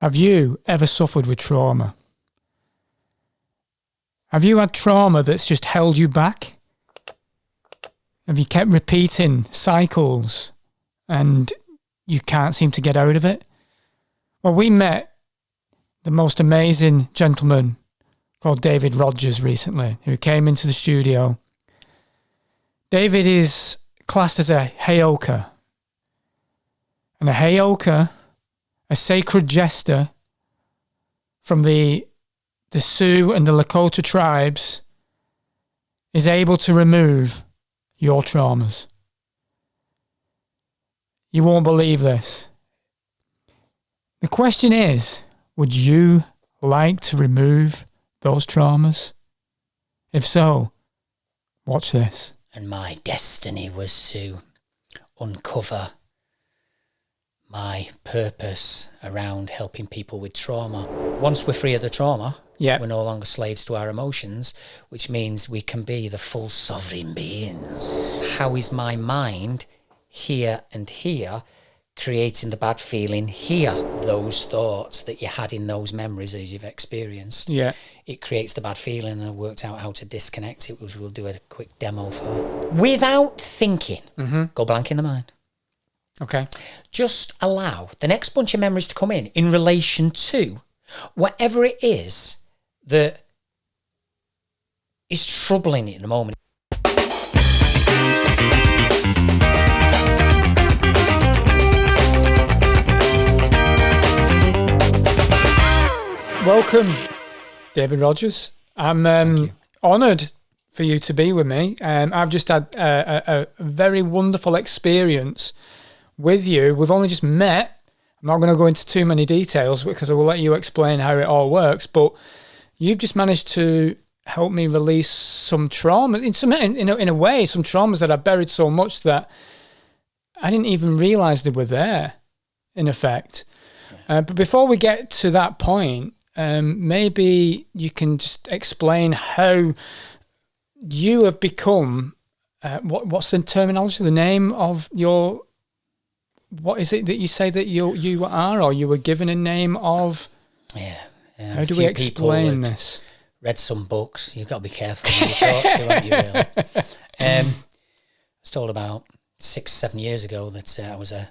Have you ever suffered with trauma? Have you had trauma that's just held you back? Have you kept repeating cycles and you can't seem to get out of it? Well, we met the most amazing gentleman called David Rogers recently, who came into the studio. David is classed as a Heyoka. And a Heyoka, a sacred jester from the Sioux and the Lakota tribes, is able to remove your traumas. You won't believe this. The question is, would you like to remove those traumas? If so, watch this. And my destiny was to uncover my purpose around helping people with trauma. Once we're free of the trauma, we're no longer slaves to our emotions, which means we can be the full sovereign beings. How is my mind here and here creating the bad feeling here? Those thoughts that you had in those memories as you've experienced. Yeah. It creates the bad feeling, and I worked out how to disconnect it, which we'll do a quick demo for. Without thinking, go blank in the mind. Okay. Just allow the next bunch of memories to come in relation to whatever it is that is troubling you in the moment. Welcome, David Rogers. I'm honoured for you to be with me. I've just had a very wonderful experience with you. We've only just met. I'm not going to go into too many details because I will let you explain how it all works, but you've just managed to help me release some traumas, in a way, some traumas that I buried so much that I didn't even realise they were there, in effect. But before we get to that point, maybe you can just explain how you have become, what's the terminology, the name of your... What is it that you say that you are, or you were given a name of? How do we explain this? Read some books. You've got to be careful when you talk to, haven't you, really? I was told about 6-7 years ago that I was a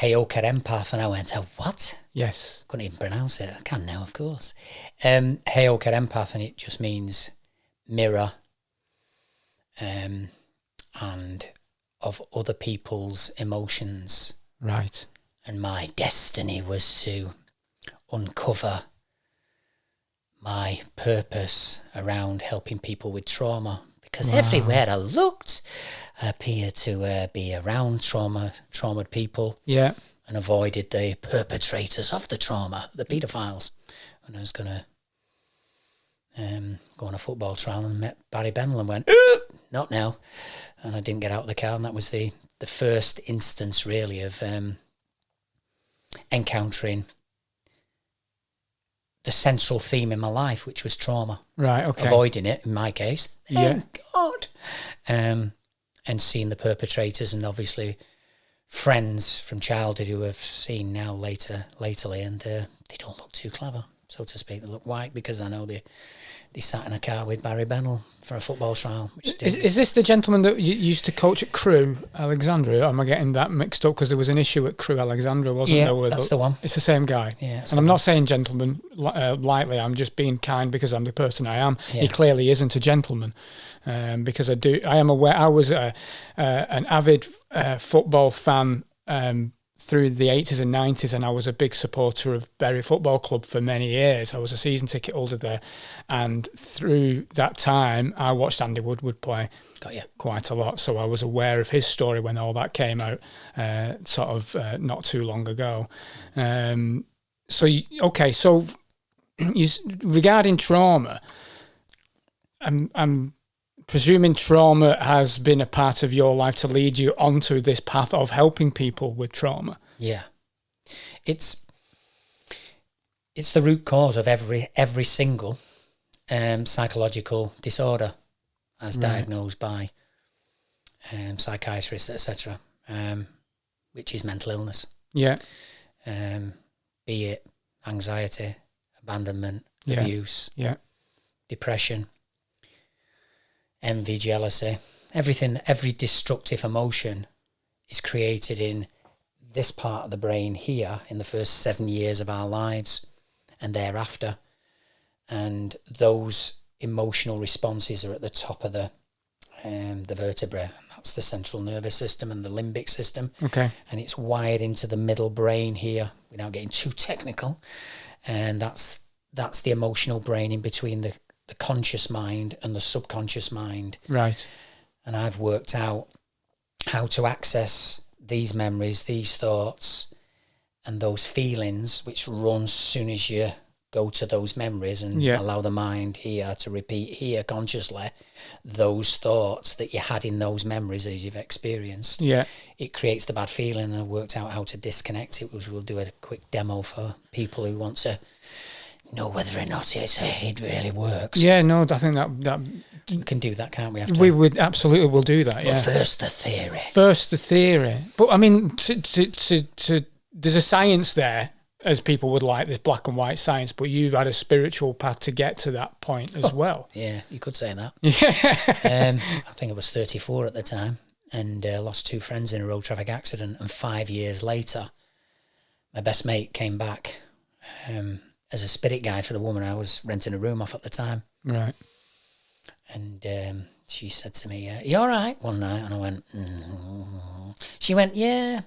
Heyoka Empath, and I went, what? Yes. Couldn't even pronounce it. I can now, of course. Heyoka Empath, and it just means mirror, and of other people's emotions. Right. And my destiny was to uncover my purpose around helping people with trauma. Because everywhere I looked, I appeared to be around traumatized people. Yeah. And avoided the perpetrators of the trauma, the paedophiles. And I was going to go on a football trial and met Barry Bennell and went, not now. And I didn't get out of the car, and that was the first instance, really, of encountering the central theme in my life, which was trauma. Right, okay. Avoiding it, in my case. Thank God. And seeing the perpetrators, and obviously friends from childhood who I've seen now lately, and they don't look too clever, so to speak. They look white because I know they sat in a car with Barry Bennell for a football trial. Is this the gentleman that used to coach at Crewe Alexandra? Am I getting that mixed up? Because there was an issue at Crewe Alexandra, wasn't there? Yeah, that's the one. It's the same guy. Yeah, and I'm not saying gentleman lightly. I'm just being kind because I'm the person I am. Yeah. He clearly isn't a gentleman, because I am aware. I was an avid football fan through the 80s and 90s, and I was a big supporter of Bury Football Club for many years. I was a season ticket holder there, and through that time I watched Andy Woodward play quite a lot, so I was aware of his story when all that came out not too long ago. So regarding trauma, I'm presuming trauma has been a part of your life to lead you onto this path of helping people with trauma. Yeah. It's the root cause of every single psychological disorder as diagnosed by psychiatrists, etc., which is mental illness. Yeah. Be it anxiety, abandonment, abuse, depression, envy, jealousy, every destructive emotion is created in this part of the brain here in the first 7 years of our lives and thereafter. And those emotional responses are at the top of the vertebrae. That's the central nervous system and the limbic system. Okay. And it's wired into the middle brain here, without getting too technical. And that's the emotional brain in between the conscious mind and the subconscious mind. Right. And I've worked out how to access these memories, these thoughts, and those feelings which run as soon as you go to those memories and allow the mind here to repeat here consciously those thoughts that you had in those memories as you've experienced. Yeah. It creates the bad feeling, and I worked out how to disconnect it, which we'll do a quick demo for people who want to know whether or not it really works. Yeah, no, I think that we can do that, can't we? We would absolutely will do that. Yeah. But first the theory. But I mean, there's a science there, as people would like this black and white science. But you've had a spiritual path to get to that point as well. Yeah, you could say that. Yeah. I think I was 34 at the time, and lost 2 friends in a road traffic accident. And 5 years later, my best mate came back. As a spirit guide for the woman I was renting a room off at the time. Right. And she said to me, "You all right?" one night. And I went, She went, "Yeah,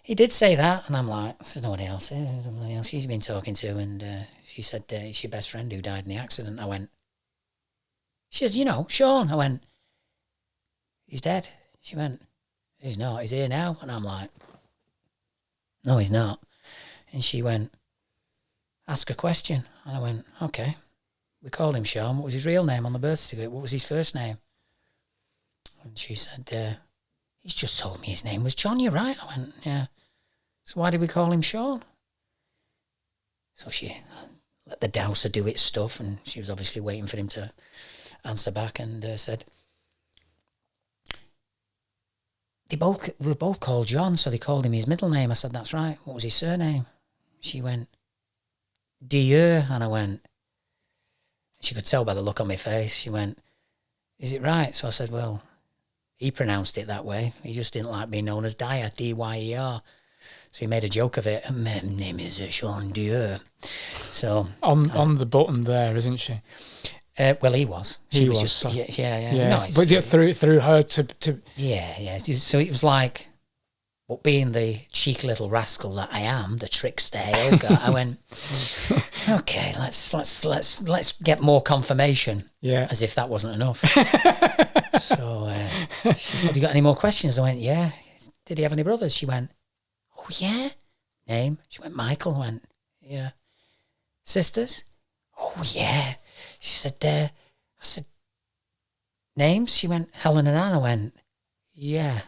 he did say that." And I'm like, "There's nobody else here. There's nobody else she's been talking to." And she said, "It's your best friend who died in the accident." I went, she said, "Sean." I went, "He's dead." She went, "He's not. He's here now." And I'm like, "No, he's not." And she went, "Ask a question." And I went, "Okay." We called him Sean. What was his real name on the birth certificate? What was his first name? And she said, "He's just told me his name was John. You're right." I went, "Yeah." "So why did we call him Sean?" So she let the dowser do its stuff, and she was obviously waiting for him to answer back, and said, they were both called John, so they called him his middle name. I said, "That's right. What was his surname?" She went, "Dieu." And I went, she could tell by the look on my face, she went, "Is it right?" So I said, "Well, he pronounced it that way. He just didn't like being known as Dyer, D-Y-E-R. So he made a joke of it. "My name is Sean Dieu." So on the button there, isn't she? Well, he was. She was just, so. Yeah. No, but through her to... Yeah. So it was like, but being the cheeky little rascal that I am, the trickster Heyoka, I went, "Okay, let's get more confirmation." Yeah. As if that wasn't enough. So she said, "You got any more questions?" I went, "Yeah." "Did he have any brothers?" She went, "Oh yeah." "Name?" She went, "Michael." I went, "Yeah." "Sisters?" "Oh yeah." She said, I said, "Names?" She went, "Helen and Anne." I went, "Yeah."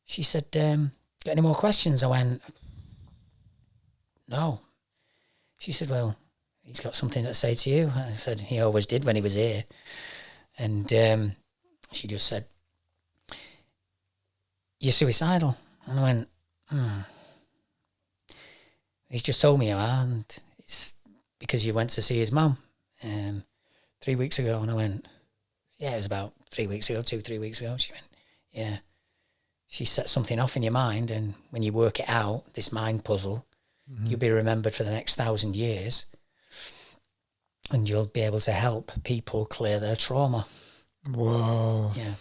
She said, "Got any more questions?" I went, "No." She said, "Well, he's got something to say to you." I said, "He always did when he was here." And she just said, "You're suicidal." And I went, "He's just told me you are, and it's because you went to see his mum 3 weeks ago." And I went, "Yeah, it was about 3 weeks ago, 2-3 weeks ago." She went, "Yeah. She set something off in your mind, and when you work it out, this mind puzzle, you'll be remembered for the next 1,000 years, and you'll be able to help people clear their trauma." Whoa. Yeah.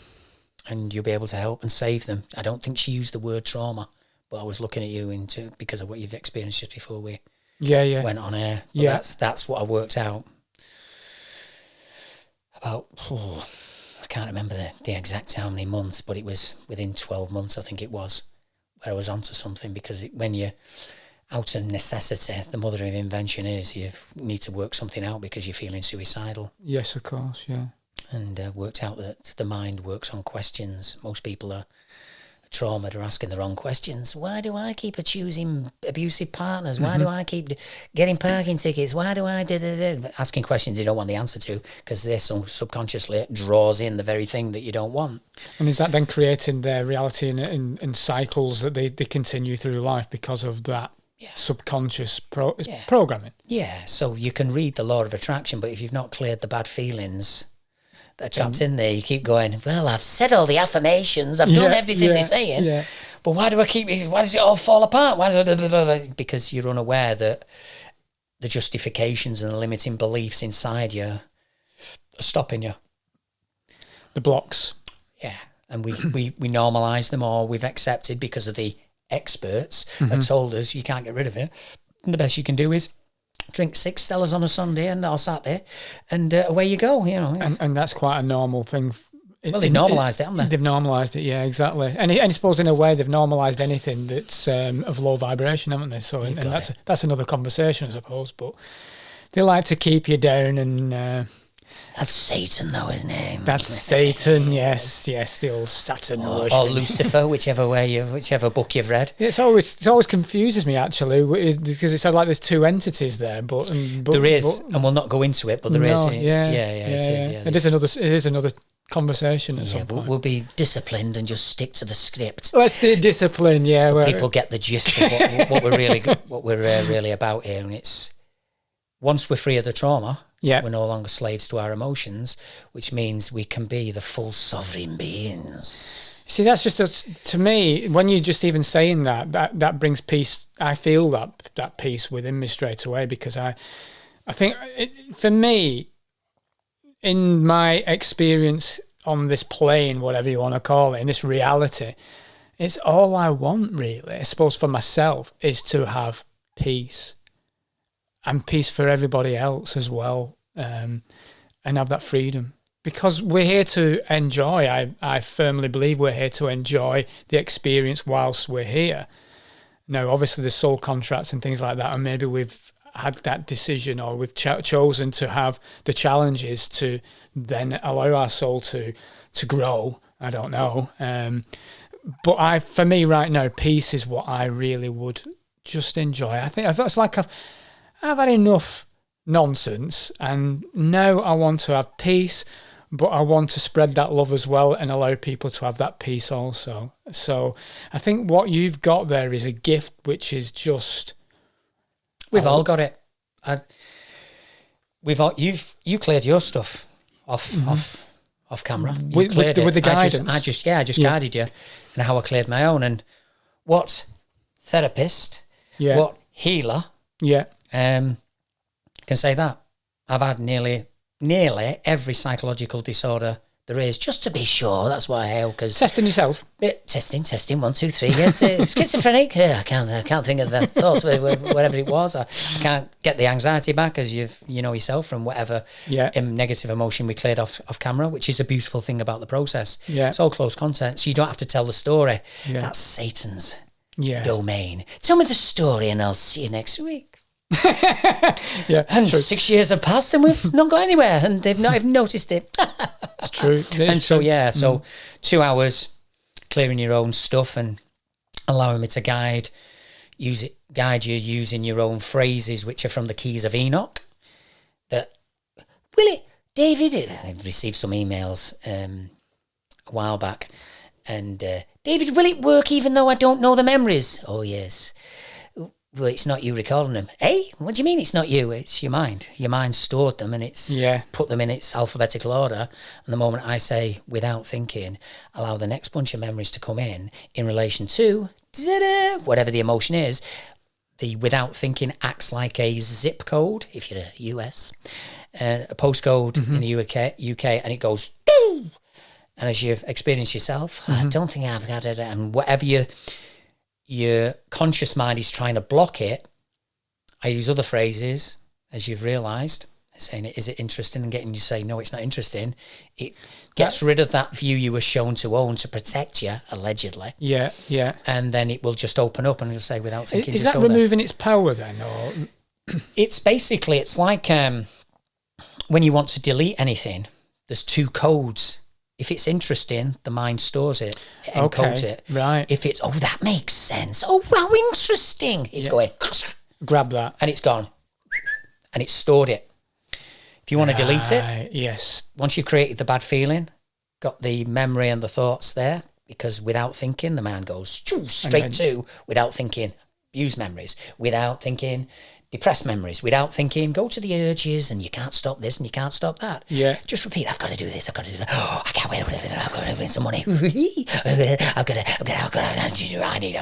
"And you'll be able to help and save them." I don't think she used the word trauma, but I was looking at you because of what you've experienced just before we went on air. But that's what I worked out. About... I can't remember the exact how many months, but it was within 12 months, I think it was, where I was onto something, because when you're out of necessity, the mother of invention is you need to work something out because you're feeling suicidal. Yes, of course, yeah. And worked out that the mind works on questions. Most people are trauma, they're asking the wrong questions. Why do I keep choosing abusive partners? Why do I keep getting parking tickets? Why do I do asking questions they don't want the answer to, because this subconsciously draws in the very thing that you don't want. And is that then creating their reality in cycles that they continue through life because of that? subconscious programming. Yeah, so you can read the law of attraction, but if you've not cleared the bad feelings that are trapped in there, you keep going, well, I've said all the affirmations, I've done everything they're saying, but why does it all fall apart? Because you're unaware that the justifications and the limiting beliefs inside you are stopping you. The blocks. Yeah, and we normalise them, or we've accepted because of the experts have told us you can't get rid of it. And the best you can do is drink 6 Stellas on a Sunday and or Saturday, and away you go. And that's quite a normal thing. Well, they've normalised it, haven't they? They've normalised it, yeah, exactly. And I suppose in a way they've normalised anything that's of low vibration, haven't they? So and that's another conversation, I suppose. But they like to keep you down and. That's Satan, though, isn't it? That's Satan, yes, the old Saturn or Lucifer, whichever book you've read. It always confuses me actually, because it's like there's two entities there, but there is, and we'll not go into it, but there is. It is another conversation. At some point. We'll be disciplined and just stick to the script. Let's do discipline, so people get the gist of what we're really about here, and it's once we're free of the trauma. Yeah, we're no longer slaves to our emotions, which means we can be the full sovereign beings. See, that's just to me, when you're just even saying that brings peace. I feel that peace within me straight away, because I think for me, in my experience on this plane, whatever you want to call it, in this reality, it's all I want really, I suppose, for myself, is to have peace. And peace for everybody else as well, and have that freedom. Because we're here to enjoy, I firmly believe we're here to enjoy the experience whilst we're here. Now, obviously there's soul contracts and things like that, and maybe we've had that decision, or we've chosen to have the challenges to then allow our soul to grow. I don't know. But for me right now, peace is what I really would just enjoy. I think it's like I've had enough nonsense, and now I want to have peace, but I want to spread that love as well and allow people to have that peace also. So I think what you've got there is a gift which is just... We've all got it. You cleared your stuff off camera. With the guidance. I just guided you, and how I cleared my own, and what therapist, what healer... Yeah. Can say that I've had nearly every psychological disorder there is, just to be sure. That's why Heyoka's testing yourself. Testing 1, 2, 3. Yes, schizophrenic. I can't think of the thoughts, whatever it was. I can't get the anxiety back, as you know yourself, from whatever negative emotion we cleared off camera, which is a beautiful thing about the process. Yeah, it's all close content, so you don't have to tell the story. Yeah. That's Satan's domain. Tell me the story, and I'll see you next week. And 6 years have passed and we've not got anywhere, and they've not even noticed it. It's true. So 2 hours clearing your own stuff and allowing me to guide you using your own phrases, which are from the Keys of Enoch. David, I've received some emails a while back, and David, will it work even though I don't know the memories? Oh yes. Well, it's not you recalling them. Hey, what do you mean it's not you? It's your mind. Your mind stored them, and it's put them in its alphabetical order. And the moment I say, without thinking, allow the next bunch of memories to come in relation to whatever the emotion is, the without thinking acts like a zip code, if you're a US, a postcode in the UK, and it goes, doo! And as you've experienced yourself, I don't think I've got it, and whatever your conscious mind is trying to block it, I use other phrases, as you've realised, saying, is it interesting, and getting you to say, no, it's not interesting. It gets rid of that view you were shown to own to protect you, allegedly. Yeah. And then it will just open up and just say, without thinking, is that removing its power then? Or it's like when you want to delete anything, there's 2 codes. If it's interesting, the mind stores it, encodes it. Right. If it's, that makes sense. Oh, wow, interesting. It's going, grab that. And it's gone. And it's stored it. If you want to delete it, yes. Once you've created the bad feeling, got the memory and the thoughts there, because without thinking, the mind goes straight to, without thinking, abused memories, without thinking depressed memories, without thinking go to the urges and you can't stop this and you can't stop that. Yeah. Just repeat, I've got to do this, I've got to do that. Oh, I can't wait, I've got to win some money. I need a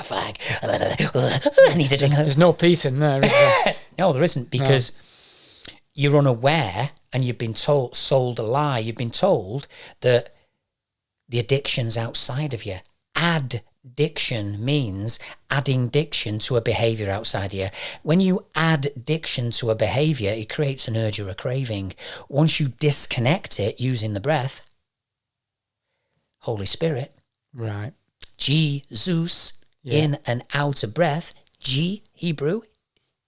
fag. I need a drink. There's no peace in there, is there? No, there isn't, because you're unaware and you've been sold a lie. You've been told that the addiction's outside of you. Addiction means adding diction to a behaviour outside of you. When you add diction to a behaviour, it creates an urge or a craving. Once you disconnect it using the breath, Holy Spirit, right? Jesus, in and out of breath. G, Hebrew,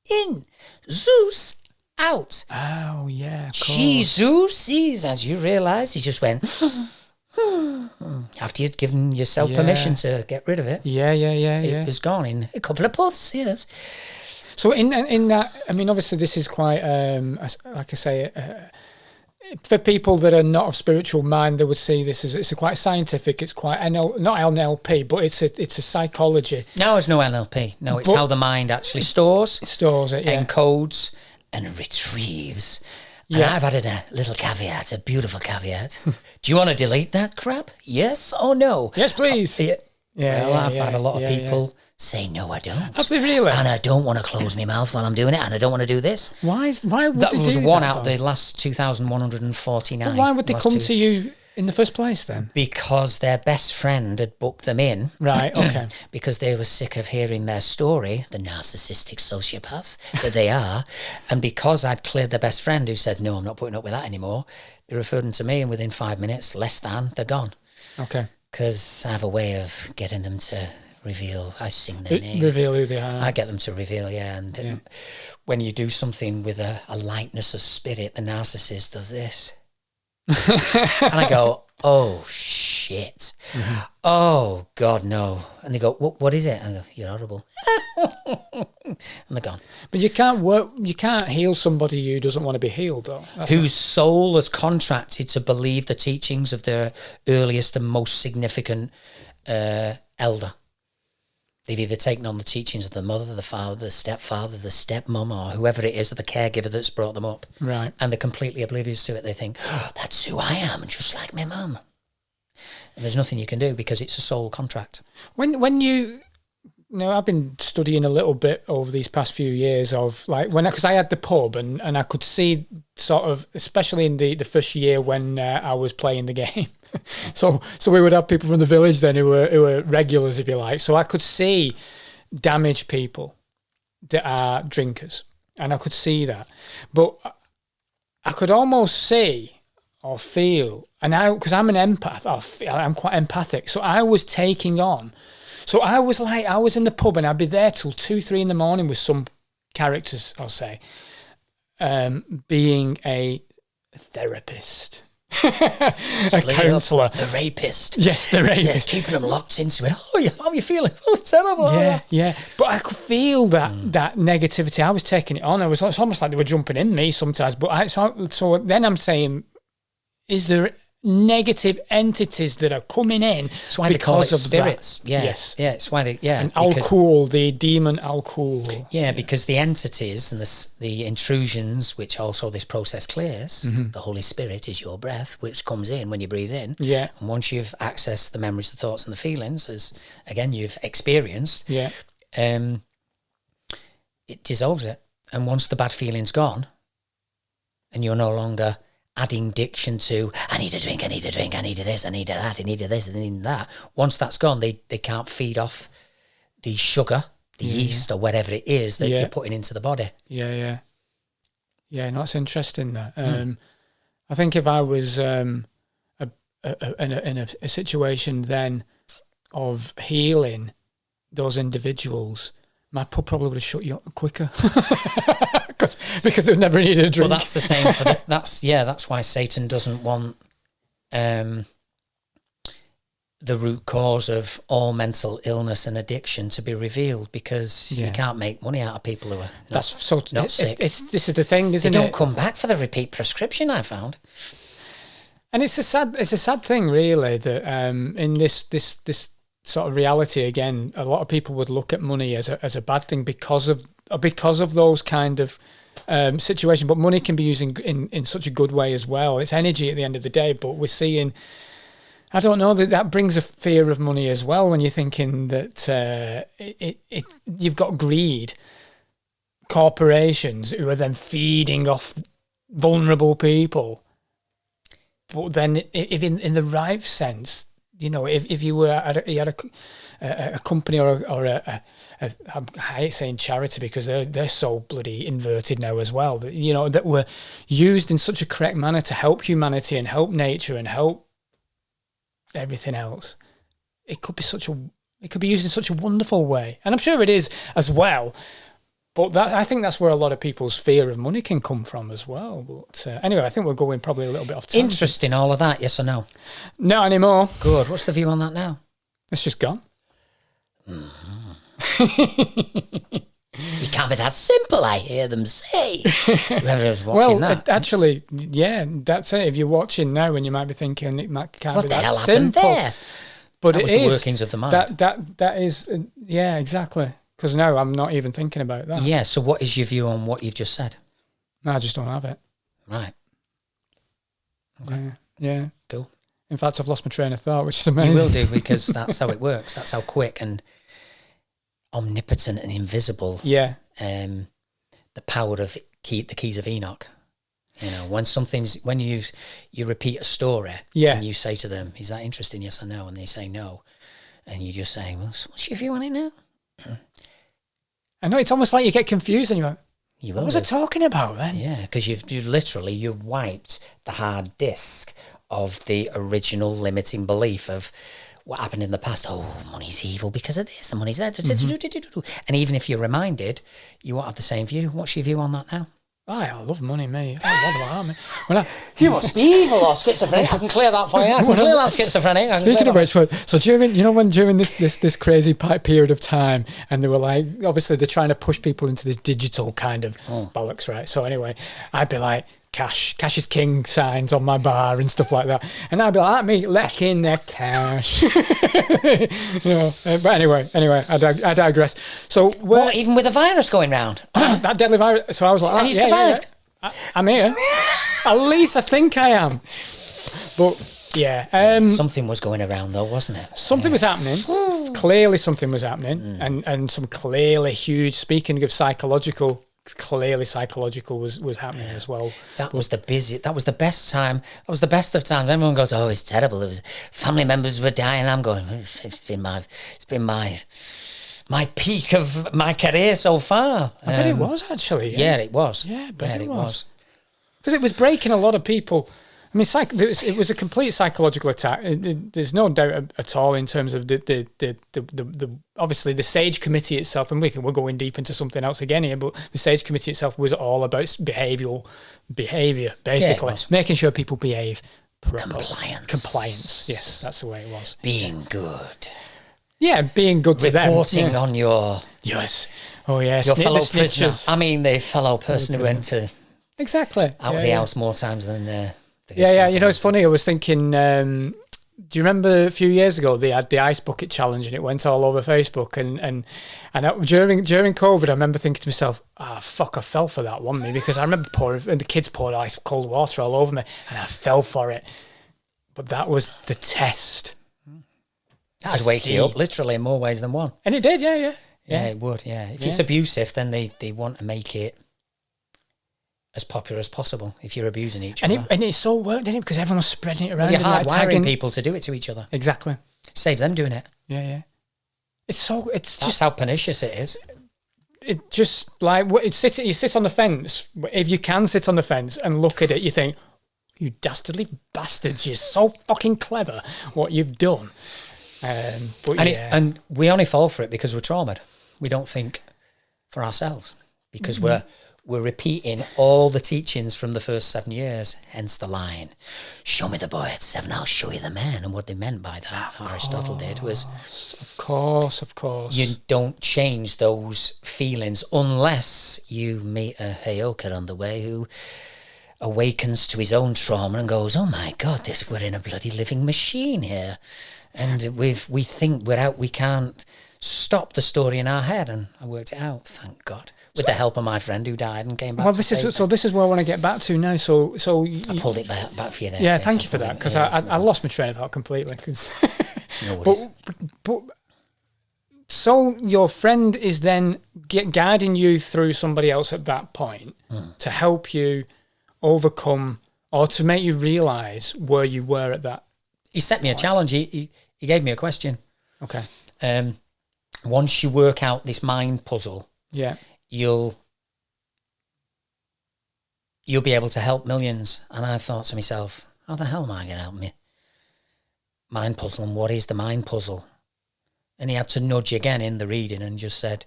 in. Zeus, out. Oh, yeah, of course. Jesus, as you realise, he just went... After you'd given yourself permission to get rid of it. It was gone in a couple of puffs, yes. So in that, I mean, obviously this is quite, like I say, for people that are not of spiritual mind, they would see this as, it's a quite scientific, it's quite, not NLP, but it's a psychology. No, it's no NLP. No, it's how the mind actually stores it, encodes and retrieves. And I've added a little caveat, a beautiful caveat. Do you want to delete that crap? Yes or no? Yes, please. I've had a lot of people say, no, I don't. Have they really? And I don't want to close my mouth while I'm doing it, and I don't want to do this. Why would that they was do one that, out of the last 2,149. But why would they come to you in the first place then? Because their best friend had booked them in. Right, okay. Because they were sick of hearing their story, the narcissistic sociopath that they are. And because I'd cleared their best friend who said, no, I'm not putting up with that anymore, they referred them to me, and within 5 minutes, less than, they're gone. Okay. Because I have a way of getting them to reveal. I sing their name. Reveal who they are. I get them to reveal, and when you do something with a lightness of spirit, the narcissist does this. And I go, oh shit, oh God, no. And they go, what is it? I go, you're horrible. And they're gone. But you can't heal somebody who doesn't want to be healed, though. Whose soul has contracted to believe the teachings of their earliest and most significant elder. They've either taken on the teachings of the mother, the father, the stepfather, the stepmom, or whoever it is, or the caregiver that's brought them up. Right. And they're completely oblivious to it. They think, oh, that's who I am, just like my mum. And there's nothing you can do because it's a soul contract. When you I've been studying a little bit over these past few years of like because I had the pub and I could see sort of, especially in the first year when I was playing the game. so we would have people from the village then who were regulars, if you like. So I could see damaged people that are drinkers, and I could see that, but I could almost see or feel, and because I'm an empath, I'm quite empathic. So I was taking on. So I was in the pub and I'd be there till 2-3 in the morning with some characters, I'll say, being a therapist, a counsellor. The rapist. Yes, the rapist. Yes, keeping them locked into it. Oh, how are you feeling? Oh, it's terrible. Yeah. But I could feel that negativity. I was taking it on. It's almost like they were jumping in me sometimes. But so then I'm saying, is there negative entities that are coming in? That's why they call it spirits. Yes. Yeah, it's why they, and alcohol, the demon alcohol. Yeah, because the entities and the intrusions, which also this process clears, the Holy Spirit is your breath, which comes in when you breathe in. Yeah. And once you've accessed the memories, the thoughts and the feelings, as again you've experienced, it dissolves it. And once the bad feeling's gone, and you're no longer adding diction to, I need a drink, I need this, I need that, I need this, I need that. Once that's gone, they can't feed off the sugar, the yeast, or whatever it is that you're putting into the body. Yeah, no, it's interesting that. I think if I was in a situation then of healing those individuals, my pub probably would have shut you up quicker. Because they've never needed a drink. Well, that's the same for that's why Satan doesn't want the root cause of all mental illness and addiction to be revealed, because you can't make money out of people who are not sick. This is the thing, isn't it? They don't come back for the repeat prescription, I found. And it's a sad thing, really, that in this sort of reality again, a lot of people would look at money as a bad thing because of those kind of situations. But money can be used in such a good way as well. It's energy at the end of the day. But we're seeing, I don't know, that brings a fear of money as well when you're thinking that you've got greed, corporations who are then feeding off vulnerable people. But then, if in the right sense, you know, if you were you had a company or I hate saying charity because they're so bloody inverted now as well, that, you know, that were used in such a correct manner to help humanity and help nature and help everything else, it could be used in such a wonderful way, and I'm sure it is as well. But I think that's where a lot of people's fear of money can come from as well. But anyway, I think we're going probably a little bit off time. Interesting, all of that, yes or no? Not anymore. Good. What's the view on that now? It's just gone. It can't be that simple, I hear them say. Whoever's watching that. Actually, yeah, that's it. If you're watching now and you might be thinking it can't what be the that hell simple. happened there? But that it was is. The workings of the mind. That is, yeah, exactly. Because now I'm not even thinking about that. Yeah, so what is your view on what you've just said? No, I just don't have it. Right. Okay. Yeah. Cool. In fact, I've lost my train of thought, which is amazing. You will do, because that's how it works. That's how quick and omnipotent and invisible. Yeah. The power of the keys of Enoch. You know, when you repeat a story, and you say to them, "Is that interesting? Yes or no?" and they say no, and you just say, "Well, what's your view on it now?" I know, it's almost like you get confused and you're like, what was I do. talking about then? Yeah, because you've wiped the hard disk of the original limiting belief of what happened in the past. Oh, money's evil because of this, and money's that. And even if you're reminded, you won't have the same view. What's your view on that now? I love money, mate. I love money. You must be evil or schizophrenic. I can clear that for you. I can clear that schizophrenic. Speaking of which, so during this crazy period of time, and they were like, obviously they're trying to push people into this digital kind of bollocks, right? So anyway, I'd be like, cash is king signs on my bar and stuff like that, and I'd be like, me, let in the cash. But anyway, I digress. So what, even with a virus going round? That deadly virus. So I was like, and you survived. Yeah. I'm here. At least I think I am. But yeah, something was going around though, wasn't it? Something was happening. Clearly, something was happening, and some clearly huge. Speaking of psychological. Clearly psychological was happening as well. That was the best time. That was the best of times. Everyone goes, "Oh, it's terrible." There was family members were dying. I'm going, it's been my peak of my career so far. I bet it was actually. Yeah, it was. Yeah, but it was. Because it was breaking a lot of people. I mean, it was a complete psychological attack. There's no doubt at all in terms of the obviously the SAGE committee itself, and we're going deep into something else again here, but the SAGE committee itself was all about behaviour, basically, making sure people behave properly. Compliance. Yes, that's the way it was. Being good. Yeah, being good to them. Reporting on your... Yes. Oh, yeah. Your fellow prisoner. I mean, the fellow person who went to... Exactly. Out of the house more times than... Yeah. You know, it's funny. I was thinking... do you remember a few years ago they had the ice bucket challenge and it went all over Facebook and during COVID I remember thinking to myself, fuck, I fell for that one, because I remember the kids poured ice cold water all over me and I fell for it. But that was the test. That'd wake you up literally in more ways than one. And it did, yeah. Yeah, it would, yeah. If it's abusive, then they want to make it as popular as possible if you're abusing each other. And it so worked, didn't it? Because everyone was spreading it around. You're hardwiring people to do it to each other. Exactly. Saves them doing it. Yeah. That's how pernicious it is. It just like you sit on the fence. If you can sit on the fence and look at it, you think, you dastardly bastards, you're so fucking clever what you've done. And we only fall for it because we're traumatized. We don't think for ourselves because we're repeating all the teachings from the first 7 years, hence the line, show me the boy at 7, I'll show you the man. And what they meant by that, Aristotle did, was... Of course. You don't change those feelings unless you meet a Heyoka on the way who awakens to his own trauma and goes, oh my God, we're in a bloody living machine here. And we think we're out, we can't stop the story in our head, and I worked it out, thank God, with the help of my friend who died and came back. Well, this is where I want to get back to now. So I pulled it back for you there. Yeah, thank you for that, because I lost my train of thought completely. No worries. But so your friend is then guiding you through somebody else at that point to help you overcome or to make you realise where you were at that. He set me a challenge. He gave me a question. Okay. Once you work out this mind puzzle, you'll be able to help millions. And I thought to myself, how the hell am I going to help me? Mind puzzle, and what is the mind puzzle? And he had to nudge again in the reading and just said,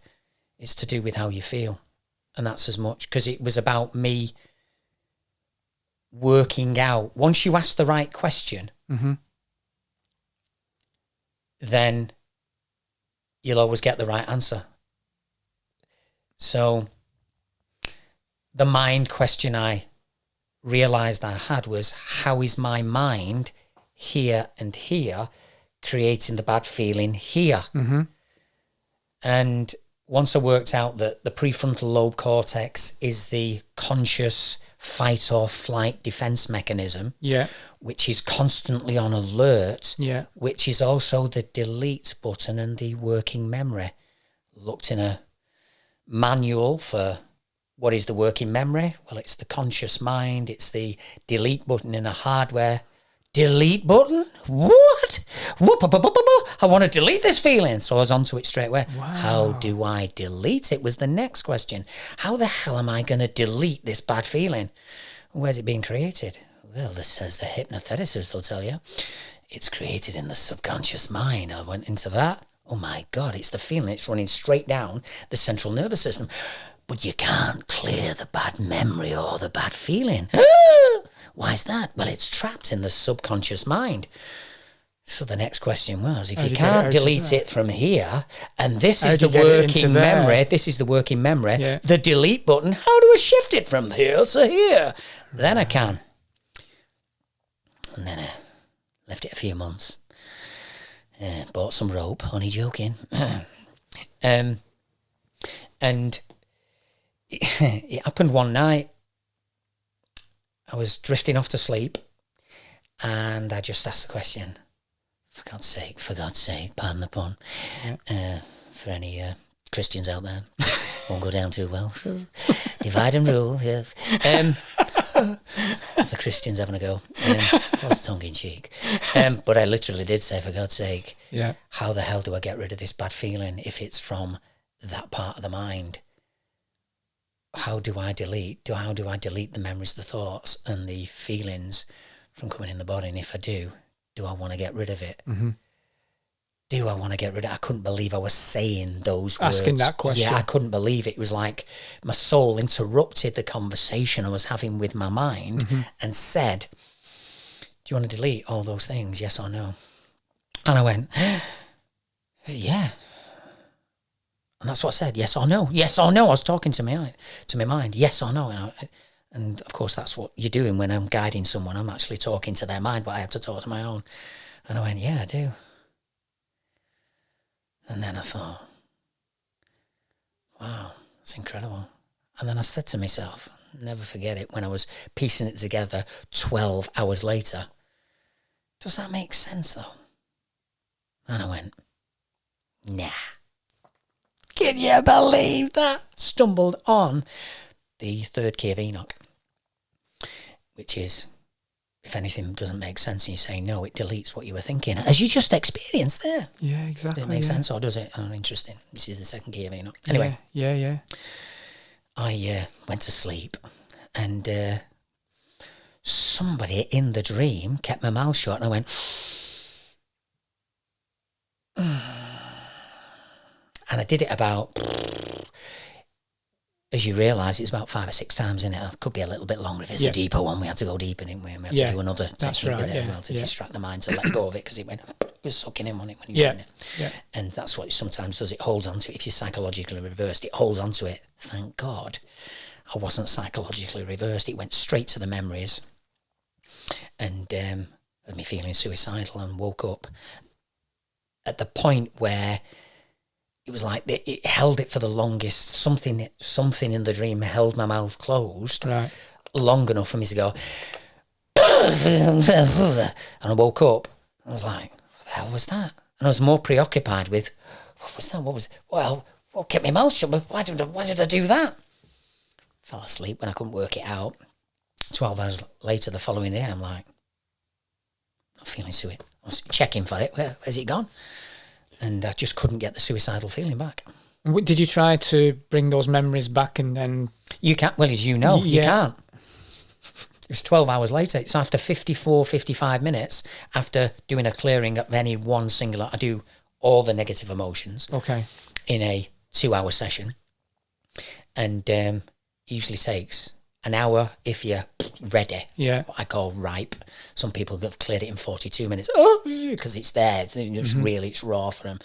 it's to do with how you feel. And that's as much, because it was about me working out. Once you ask the right question, then you'll always get the right answer. So the mind question I realised I had was, how is my mind here and here creating the bad feeling here? And once I worked out that the prefrontal lobe cortex is the conscious fight or flight defense mechanism, which is constantly on alert, which is also the delete button and the working memory. Looked in a manual for what is the working memory. Well, it's the conscious mind. It's the delete button in a hardware. Delete button? What? I want to delete this feeling. So I was onto it straight away. Wow. How do I delete it was the next question. How the hell am I going to delete this bad feeling? Where's it being created? Well, this says the hypnotherapist will tell you. It's created in the subconscious mind. I went into that. Oh my God, it's the feeling. It's running straight down the central nervous system. But you can't clear the bad memory or the bad feeling. Why is that? Well, it's trapped in the subconscious mind. So the next question was, if you can't delete it from here, and this is the working memory, the delete button, how do I shift it from here to here? Then I can. And then I left it a few months. Bought some rope, only joking. And it happened one night. I was drifting off to sleep, and I just asked the question, for God's sake, pardon the pun, for any Christians out there, won't go down too well. Divide and rule, yes. The Christians having a go. That's tongue-in-cheek. But I literally did say, for God's sake, how the hell do I get rid of this bad feeling if it's from that part of the mind? How do I delete the memories, the thoughts, and the feelings from coming in the body? And if I do I want to get rid of it? Do I want to get rid of it? I couldn't believe I was saying those words. Asking that question. Yeah, I couldn't believe it. It was like my soul interrupted the conversation I was having with my mind and said, do you want to delete all those things? Yes or no? And I went, yeah. And that's what I said, yes or no. Yes or no. I was talking to my mind, yes or no. And of course, that's what you're doing when I'm guiding someone. I'm actually talking to their mind, but I had to talk to my own. And I went, yeah, I do. And then I thought, wow, that's incredible. And then I said to myself, never forget it, when I was piecing it together 12 hours later, does that make sense though? And I went, nah. Can you believe that? Stumbled on the third key of Enoch, which is, if anything doesn't make sense and you say no, it deletes what you were thinking, as you just experienced there. Yeah, exactly. Does it make sense, or does it? Oh, interesting. This is the second key of Enoch. Anyway. Yeah. I went to sleep, and somebody in the dream kept my mouth shut, and I went... And I did it about, as you realise, it's about 5 or 6 times in it. It could be a little bit longer if it's a deeper one. We had to go deeper, didn't we? And we had to do another technique with it as well to distract the mind, to let go of it, because it was sucking in on it when you were in it. Yeah. And that's what it sometimes does. It holds on to it. If you're psychologically reversed, it holds on to it. Thank God I wasn't psychologically reversed. It went straight to the memories, and had me feeling suicidal, and woke up at the point where it was like it held it for the longest. Something in the dream held my mouth closed long enough for me to go. And I woke up. And I was like, what the hell was that? And I was more preoccupied with, what was that? What kept my mouth shut? Why did I do that? Fell asleep when I couldn't work it out. 12 hours later, the following day, I'm like, not feeling suicidal. I was checking for it. Where's it gone? And I just couldn't get the suicidal feeling back. Did you try to bring those memories back and then... You can't. Well, as you know, you can't. It was 12 hours later. So after 55 minutes, after doing a clearing of any one singular, I do all the negative emotions in a 2-hour session. And it usually takes an hour if you're ready. Yeah. What I call ripe. Some people have cleared it in 42 minutes. Oh, because it's there. It's raw for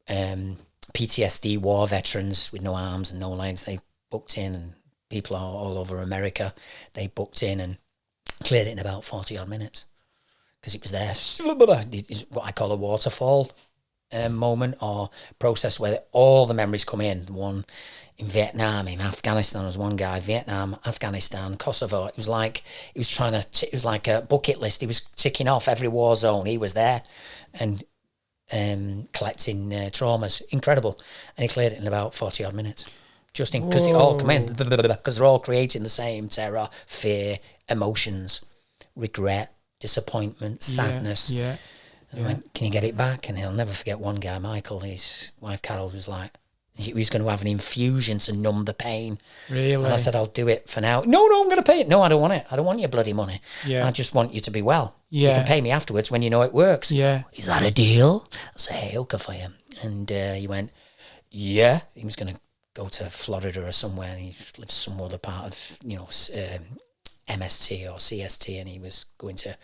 them. PTSD war veterans with no arms and no legs, they booked in, and people all over America, they booked in and cleared it in about 40 odd minutes because it was there. It's what I call a waterfall moment or process where all the memories come in. One in Vietnam, in Afghanistan, there was one guy, Vietnam, Afghanistan, Kosovo. It was like it was like a bucket list. He was ticking off every war zone. He was there and collecting traumas. Incredible. And he cleared it in about 40 odd minutes. Just because they all come in, because they're all creating the same terror, fear, emotions, regret, disappointment, sadness. Yeah. And I went, can you get it back? And he'll never forget one guy, Michael, his wife Carol, was like, he was going to have an infusion to numb the pain. Really? And I said, I'll do it for now. No, I'm going to pay it. No, I don't want it. I don't want your bloody money. Yeah. I just want you to be well. Yeah. You can pay me afterwards when you know it works. Yeah. Is that a deal? I'll say, Heyoka for you. And he went, yeah. He was going to go to Florida or somewhere, and he lives some other part of, MST or CST, and he was going to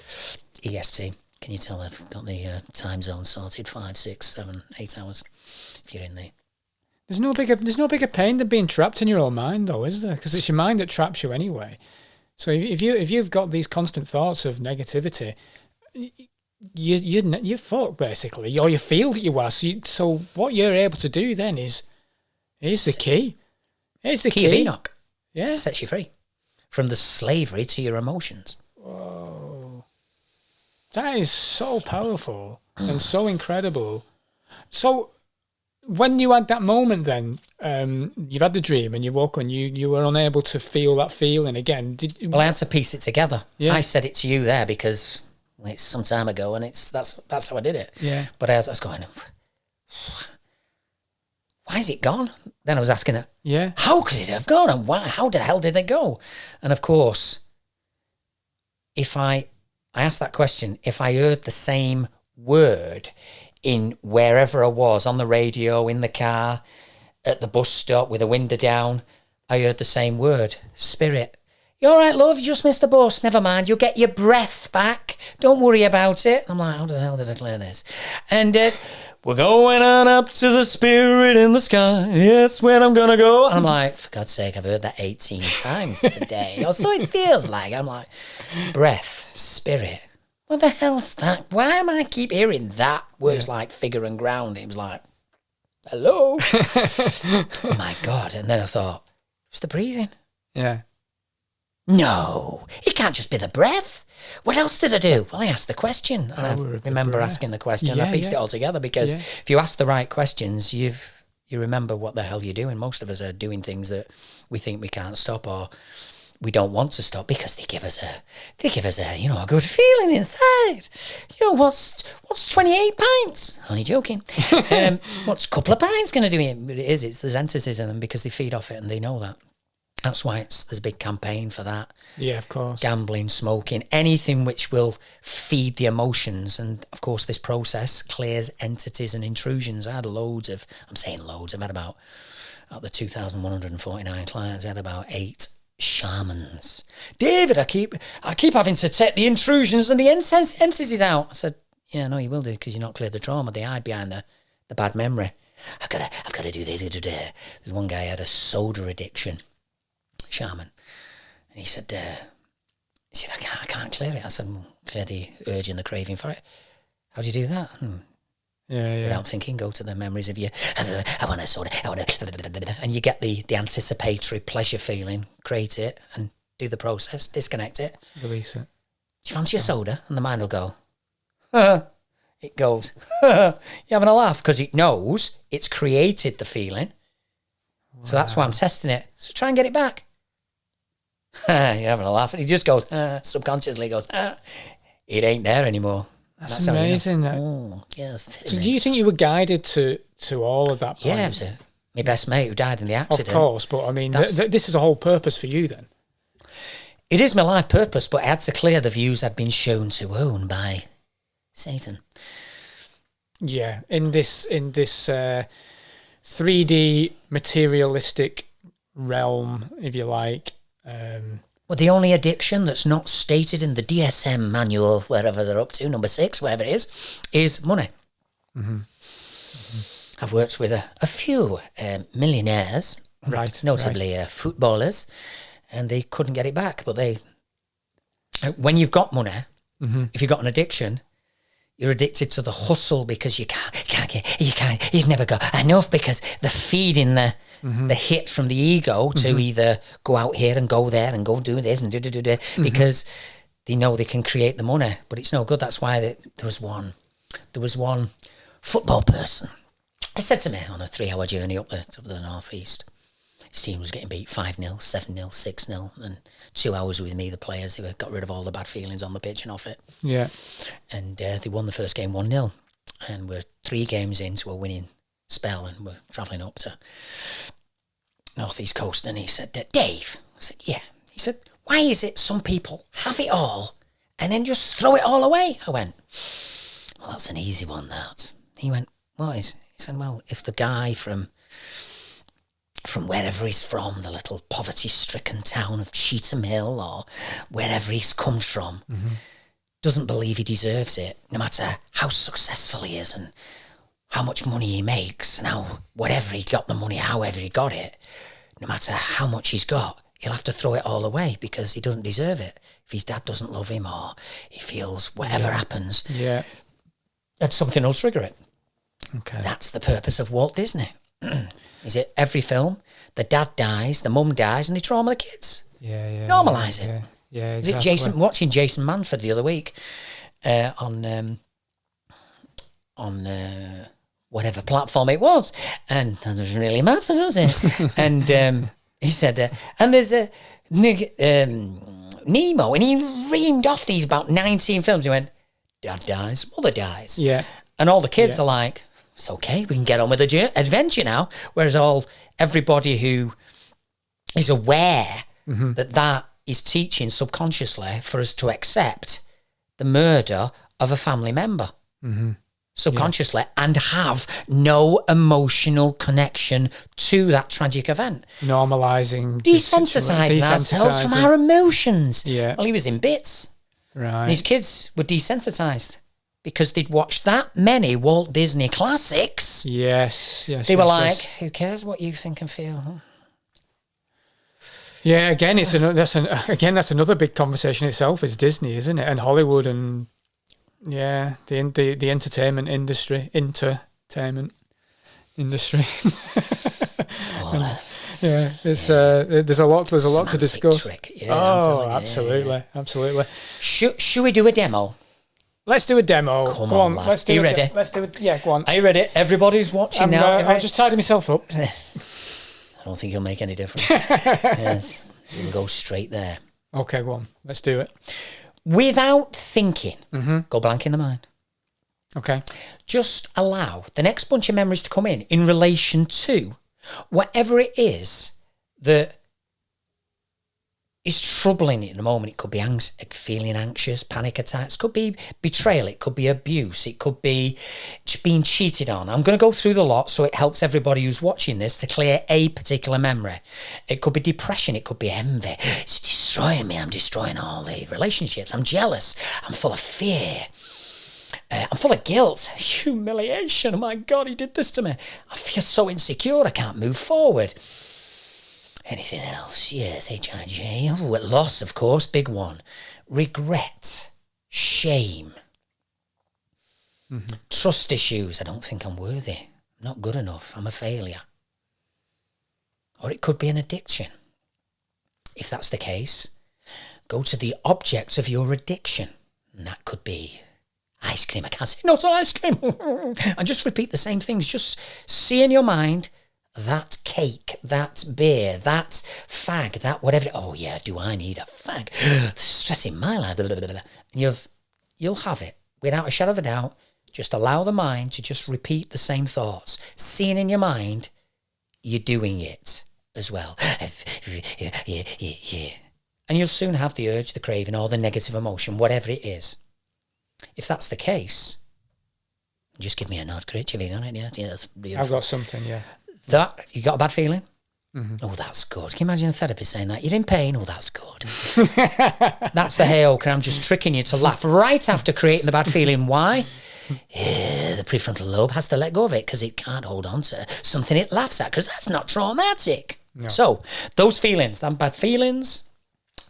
EST. Can you tell I've got the time zone sorted? 5, 6, 7, 8 hours. If you're in the There's no bigger pain than being trapped in your own mind, though, is there? Because it's your mind that traps you anyway. So if you've got these constant thoughts of negativity, you're fucked basically, or you feel that you are. So what you're able to do then is the key. It's the key of Enoch. Yeah, it sets you free from the slavery to your emotions. Whoa, that is so powerful and so incredible. So when you had that moment, then you've had the dream and you woke and you were unable to feel that feeling again. Well, I had to piece it together. Yeah. I said it to you there because it's some time ago, and that's how I did it. Yeah. But I was going, why is it gone? Then I was asking her, yeah, how could it have gone, and why? How the hell did it go? And of course, if I asked that question, if I heard the same word in wherever I was, on the radio, in the car, at the bus stop with the window down, I heard the same word, spirit. You all right, love? You just missed the bus. Never mind. You'll get your breath back. Don't worry about it. I'm like, how the hell did I clear this? And we're going on up to the spirit in the sky. Yes, where I'm going to go. And I'm like, for God's sake, I've heard that 18 times today. Or so it feels like. I'm like, breath, spirit. What the hell's that? Why am I keep hearing that? Words like figure and ground. It was like, hello? Oh my God. And then I thought, it's the breathing. Yeah. No, it can't just be the breath. What else did I do? Well, I asked the question. And I remember asking the question. I pieced it all together because if you ask the right questions, you remember what the hell you're doing. Most of us are doing things that we think we can't stop or we don't want to stop because they give us a a good feeling inside. What's 28 pints? Only joking. What's a couple of pints going to do? It's there's entities in them because they feed off it and they know that. That's why there's a big campaign for that. Yeah, of course. Gambling, smoking, anything which will feed the emotions. And of course, this process clears entities and intrusions. I had loads. I've had about, out of the 2,149 clients, I had about 8 shamans. David, I keep having to take the intrusions and the entities out. I said, yeah, no, you will do because you're not cleared the trauma. They hide behind the bad memory. I've got to do this. There's one guy who had a soda addiction, shaman, and he said, I can't clear it. I said, well, clear the urge and the craving for it. How do you do that? without thinking, go to the memories of you. I want a soda. And you get the anticipatory pleasure feeling, create it, and do the process, disconnect it. Release it. Do you fancy a soda? And the mind will go, it goes, you're having a laugh, because it knows it's created the feeling. Wow. So that's why I'm testing it. So try and get it back. You're having a laugh. And he just goes, subconsciously goes, it ain't there anymore. That's amazing. You know. Yes. So do you think you were guided to all of that point? Yeah, it was my best mate who died in the accident. Of course, but I mean, this is a whole purpose for you then. It is my life purpose, but I had to clear the views I'd been shown to own by Satan. Yeah, in this 3D materialistic realm, if you like. Well, the only addiction that's not stated in the DSM manual, wherever they're up to, number 6, whatever it is money. Mm-hmm. Mm-hmm. I've worked with a few millionaires, notably footballers, and they couldn't get it back. But when you've got money, if you've got an addiction, you're addicted to the hustle because you've never got enough, because they're feeding the hit from the ego to either go out here and go there and go do this and do because they know they can create the money, but it's no good. That's why there was one football person. He said to me on a 3-hour journey up to the northeast, his team was getting beat 5-0, 7-0, 6-0, and 2 hours with me, the players, who got rid of all the bad feelings on the pitch and off it. Yeah. And they won the first game 1-0. And we're 3 games into a winning spell, and we're travelling up to Northeast Coast. And he said, Dave. I said, yeah. He said, why is it some people have it all and then just throw it all away? I went, well, that's an easy one, that. He went, what is? He said, well, if the guy from wherever he's from, the little poverty-stricken town of Cheetham Hill or wherever he's come from, doesn't believe he deserves it, no matter how successful he is and how much money he makes and whatever he got the money, however he got it, no matter how much he's got, he'll have to throw it all away because he doesn't deserve it. If his dad doesn't love him or he feels whatever happens, and something will trigger it. Okay. That's the purpose of Walt Disney. Is it every film, the dad dies, the mum dies, and they trauma the kids? Normalise it. Yeah, exactly. Is it watching Jason Manford the other week on whatever platform it was, and that doesn't really matter, does it? And he said, and there's a Nemo, and he reamed off these about 19 films. He went, dad dies, mother dies. Yeah. And all the kids are like, it's okay, we can get on with the adventure now. Whereas everybody who is aware that is teaching subconsciously for us to accept the murder of a family member subconsciously and have no emotional connection to that tragic event. Normalising. Desensitizing ourselves from our emotions. Yeah. Well, he was in bits. Right. And his kids were desensitized because they'd watched that many Walt Disney classics. Yes. They were like, who cares what you think and feel? Huh? Yeah, again, that's another big conversation itself. Is Disney, isn't it, and Hollywood, and the entertainment industry, there's a lot to discuss. Trick. Yeah, absolutely. Should we do a demo? Let's do a demo. Come on, lad. Are you ready? Let's do it. Yeah, go on. Are you ready? Everybody's watching now. I'll just tidy myself up. I don't think it'll make any difference. Yes, we'll go straight there. Okay, go on. Let's do it. Without thinking, go blank in the mind. Okay. Just allow the next bunch of memories to come in relation to whatever it is that is troubling you at the moment. It could be feeling anxious, panic attacks, could be betrayal, it could be abuse, it could be being cheated on. I'm going to go through the lot so it helps everybody who's watching this to clear a particular memory. It could be depression, it could be envy. It's destroying me, I'm destroying all the relationships, I'm jealous, I'm full of fear. I'm full of guilt, humiliation. Oh my God, he did this to me. I feel so insecure, I can't move forward. Anything else? Yes, HIJ. Oh, loss, of course, big one. Regret, shame. Trust issues. I don't think I'm worthy. I'm not good enough. I'm a failure. Or it could be an addiction. If that's the case, go to the object of your addiction. And that could be ice cream. I can't say no to ice cream. And just repeat the same things. Just see in your mind that cake, that beer, that fag, that whatever. Oh yeah, do I need a fag? Stress in my life. And you'll have it without a shadow of a doubt. Just allow the mind to just repeat the same thoughts. Seeing in your mind, you're doing it as well. And you'll soon have the urge, the craving, or the negative emotion, whatever it is. If that's the case, just give me a nod, Critch. Have you got it? Yeah, that's beautiful. I've got something, yeah. That, you got a bad feeling? Oh, that's good. Can you imagine a therapist saying that? You're in pain? Oh, that's good. That's the Heyoka. I'm just tricking you to laugh right after creating the bad feeling. Why? The prefrontal lobe has to let go of it because it can't hold on to something it laughs at because that's not traumatic. No. So, those feelings, them bad feelings,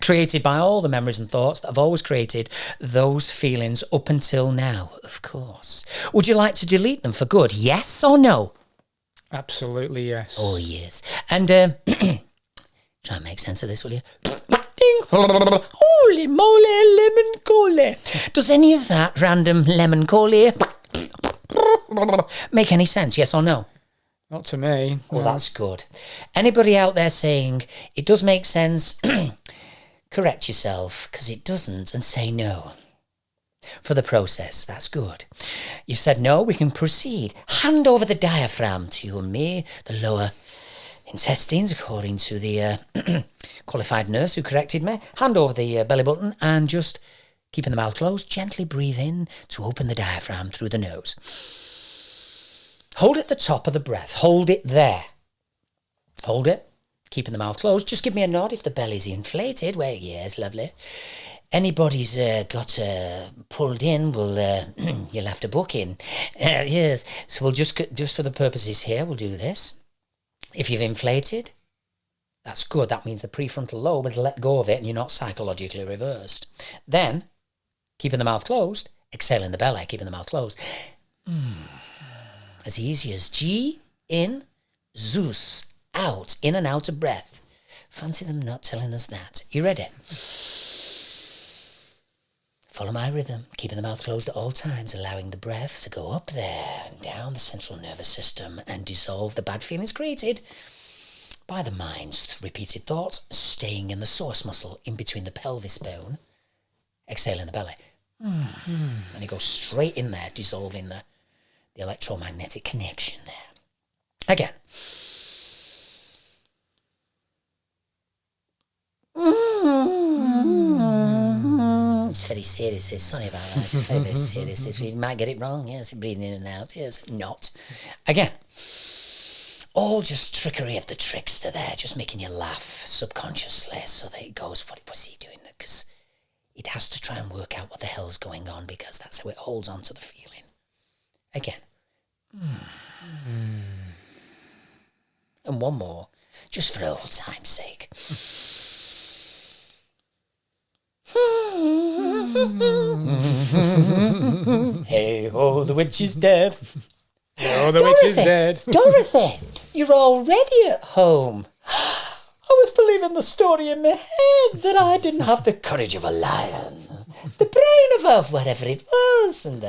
created by all the memories and thoughts that have always created those feelings up until now, of course. Would you like to delete them for good? Yes or no? Absolutely, yes. Oh, yes. And try and make sense of this, will you? Ding! Holy moly, lemon cola. Does any of that random lemon cola make any sense, yes or no? Not to me. Oh, no. That's good. Anybody out there saying it does make sense, correct yourself, because it doesn't, and say no. For the process, that's good. You said no, we can proceed. Hand over the diaphragm to you and me, the lower intestines, according to the qualified nurse who corrected me. Hand over the belly button and just keeping the mouth closed, gently breathe in to open the diaphragm through the nose. Hold it at the top of the breath. Hold it there. Hold it, keeping the mouth closed. Just give me a nod if the belly's inflated. Well, yes, lovely. Anybody's got pulled in, you'll have to book in. Yes, so we'll just for the purposes here, we'll do this. If you've inflated, that's good. That means the prefrontal lobe has let go of it and you're not psychologically reversed. Then, keeping the mouth closed, exhaling the belly, keeping the mouth closed. As easy as G in, Zeus out, in and out of breath. Fancy them not telling us that. You ready? Follow my rhythm, keeping the mouth closed at all times, allowing the breath to go up there and down the central nervous system and dissolve the bad feelings created by the mind's repeated thoughts, staying in the psoas muscle in between the pelvis bone, exhaling the belly. And it goes straight in there, dissolving the electromagnetic connection there. Again. It's very serious, this. Sorry about that. It's very, very serious, this. We might get it wrong. Yes, breathing in and out. Yes, not. Again. All just trickery of the trickster there, just making you laugh subconsciously so that it goes, what was he doing? Because it has to try and work out what the hell's going on because that's how it holds on to the feeling. Again. And one more, just for old time's sake. Hey ho, the witch is dead. Oh, the witch is dead. Dorothy, you're already at home. I was believing the story in my head that I didn't have the courage of a lion, the brain of a whatever it was, and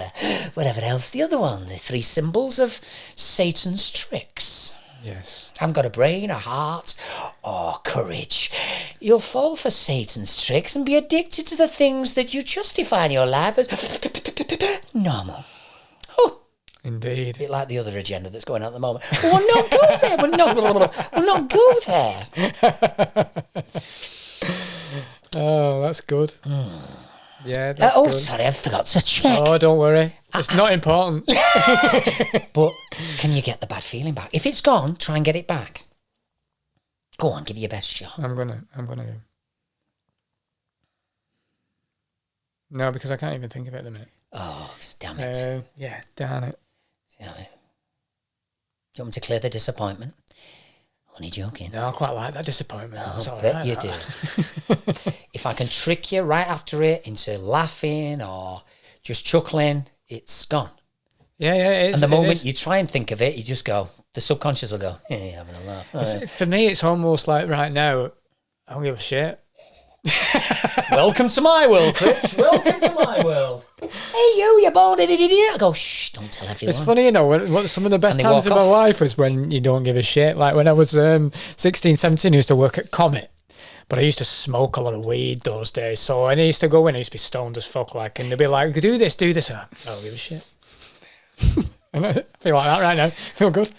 whatever else the other one, the three symbols of Satan's tricks. Yes. I haven't got a brain, a heart, or courage. You'll fall for Satan's tricks and be addicted to the things that you justify in your life as normal. Oh, indeed. A bit like the other agenda that's going on at the moment. We'll not go there. We'll not go there. Oh, that's good. Yeah, that's good. Sorry, I forgot to check. Oh, don't worry. It's not important. But can you get the bad feeling back? If it's gone, try and get it back. Go on, give it your best shot. I'm gonna go. No, because I can't even think of it at the minute. Oh, damn it. Yeah, damn it. Damn it. Do you want me to clear the disappointment? Only joking. No, I quite like that disappointment. I bet you do. If I can trick you right after it into laughing or just chuckling, it's gone. Yeah, it is. And the moment you try and think of it, you just go, the subconscious will go, yeah, you're having a laugh. For me, it's almost like right now, I don't give a shit. Welcome to my world, Chris. Welcome to my world. Hey, you bald-headed idiot. I go, shh, don't tell everyone. It's funny, what some of the best times of my life was when you don't give a shit. Like when I was 16, 17, I used to work at Comet. But I used to smoke a lot of weed those days. So I used to go in, I used to be stoned as fuck, like, and they'd be like, do this. I don't give a shit. And I feel like that right now. Feel good.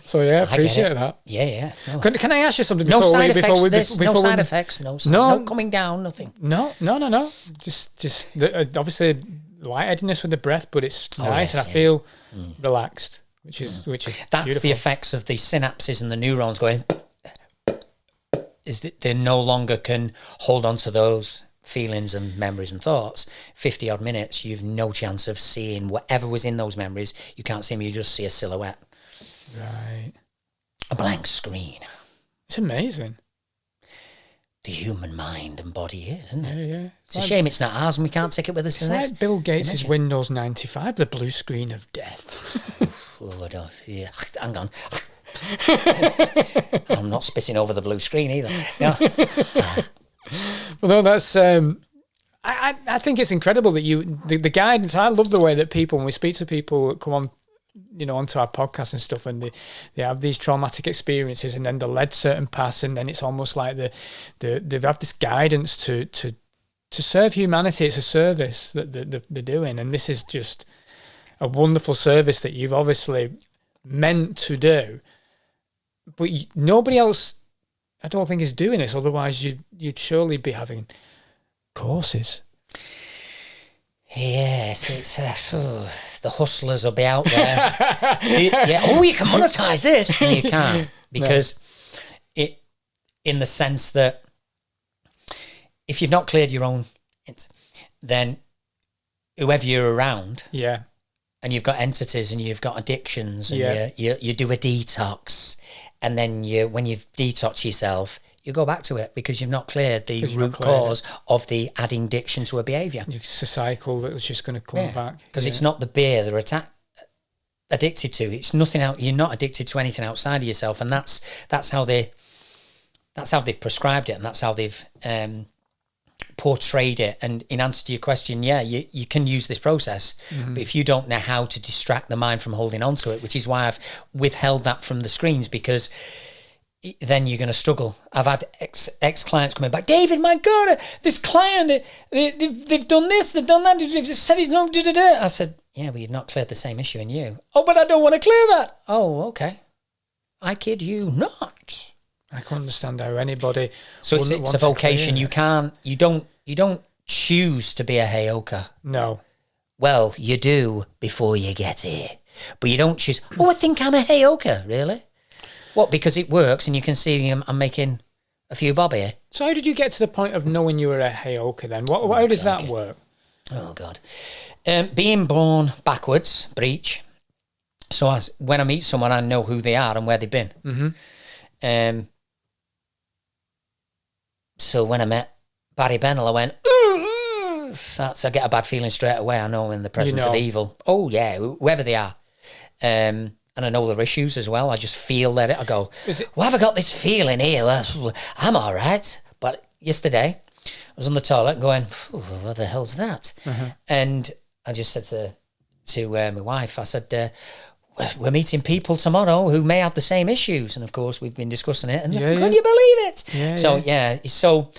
So yeah, appreciate that. Yeah. No. Can I ask you something? No side effects. No coming down. Nothing. No. Just obviously lightheadedness with the breath, but it's nice, and I feel relaxed, which is that's beautiful. the effects of the synapses and the neurons going. Is that they no longer can hold on to those feelings and memories and thoughts. 50 odd minutes, you've no chance of seeing whatever was in those memories. You can't see them, you just see a silhouette. Right. A blank screen. It's amazing. The human mind and body is, isn't it? Yeah. It's a shame it's not ours and we can't take it with us to the next. Like Bill Gates' Windows 95, the blue screen of death. Hang on. I'm not spitting over the blue screen either. No. Well, no, that's. I think it's incredible that the guidance. I love the way that people, when we speak to people that come on, onto our podcast and stuff, and they have these traumatic experiences, and then they're led certain paths, and then it's almost like they have this guidance to serve humanity. It's a service that they're doing, and this is just a wonderful service that you've obviously meant to do. But nobody else, I don't think, is doing this. Otherwise, you'd surely be having courses. Yes, it's the hustlers will be out there. You can monetize this. And you can't, because it, in the sense that if you've not cleared your own, then whoever you're around, and you've got entities and you've got addictions, and you do a detox. And then when you've detoxed yourself, you go back to it because you've not cleared the root cause of the adding addiction to a behaviour. It's a cycle that was just going to come back. Because it's not the beer they're addicted to. It's nothing out. You're not addicted to anything outside of yourself, and that's how they've prescribed it, and that's how they've portrayed it. And in answer to your question, you can use this process, but if you don't know how to distract the mind from holding on to it, which is why I've withheld that from the screens, because then you're going to struggle. I've had ex-clients coming back, David, my God, this client, they've done this, they've done that, they've said he's no da-da-da. I said, yeah, but you've not cleared the same issue in you. Oh, but I don't want to clear that. Oh, okay. I kid you not. I can't understand how anybody. So it's a vocation. You don't choose to be a Heyoka. No. Well, you do before you get here, but you don't choose. Oh, I think I'm a Heyoka. Really? What? Because it works, and you can see I'm making a few bob here. So how did you get to the point of knowing you were a Heyoka then? How does that work? Oh God, being born backwards, breech. So when I meet someone, I know who they are and where they've been. Mm-hmm. So when I met Barry Bennell, I went, I get a bad feeling straight away. I know I'm in the presence of evil. Oh, yeah, whoever they are. And I know their issues as well. I just feel that. I go, well, have I got this feeling here? Well, I'm all right. But yesterday, I was on the toilet going, what the hell's that? Uh-huh. And I just said to my wife, I said, we're meeting people tomorrow who may have the same issues, and of course we've been discussing it. And can you believe it? So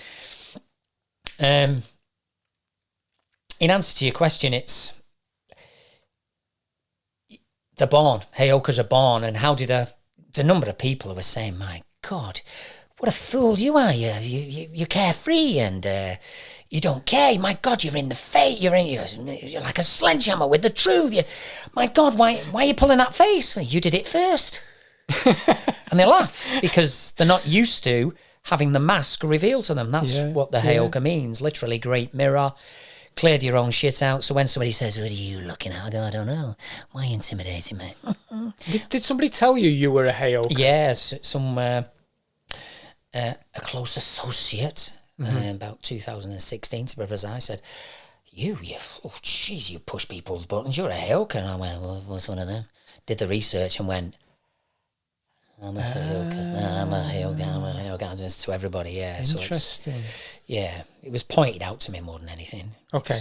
in answer to your question, it's they're born. Heyokas are born, and how did the number of people who were saying, "My God, what a fool you are! You're carefree and you don't care. My God, you're in the fate. You're like a sledgehammer with the truth. My God, why are you pulling that face? Well, you did it first." And they laugh because they're not used to having the mask revealed to them. That's what the Heyoka means. Literally, great mirror. Cleared your own shit out. So when somebody says, "What are you looking at?" I go, "I don't know. Why are you intimidating me?" Did somebody tell you were a Heyoka? Yes, a close associate. About 2016 to be precise, said, oh jeez, you push people's buttons. You're a Heyoka. And I went, well, what's one of them? Did the research and went, I'm a Heyoka, just to everybody, yeah. Interesting. So it was pointed out to me more than anything. Okay.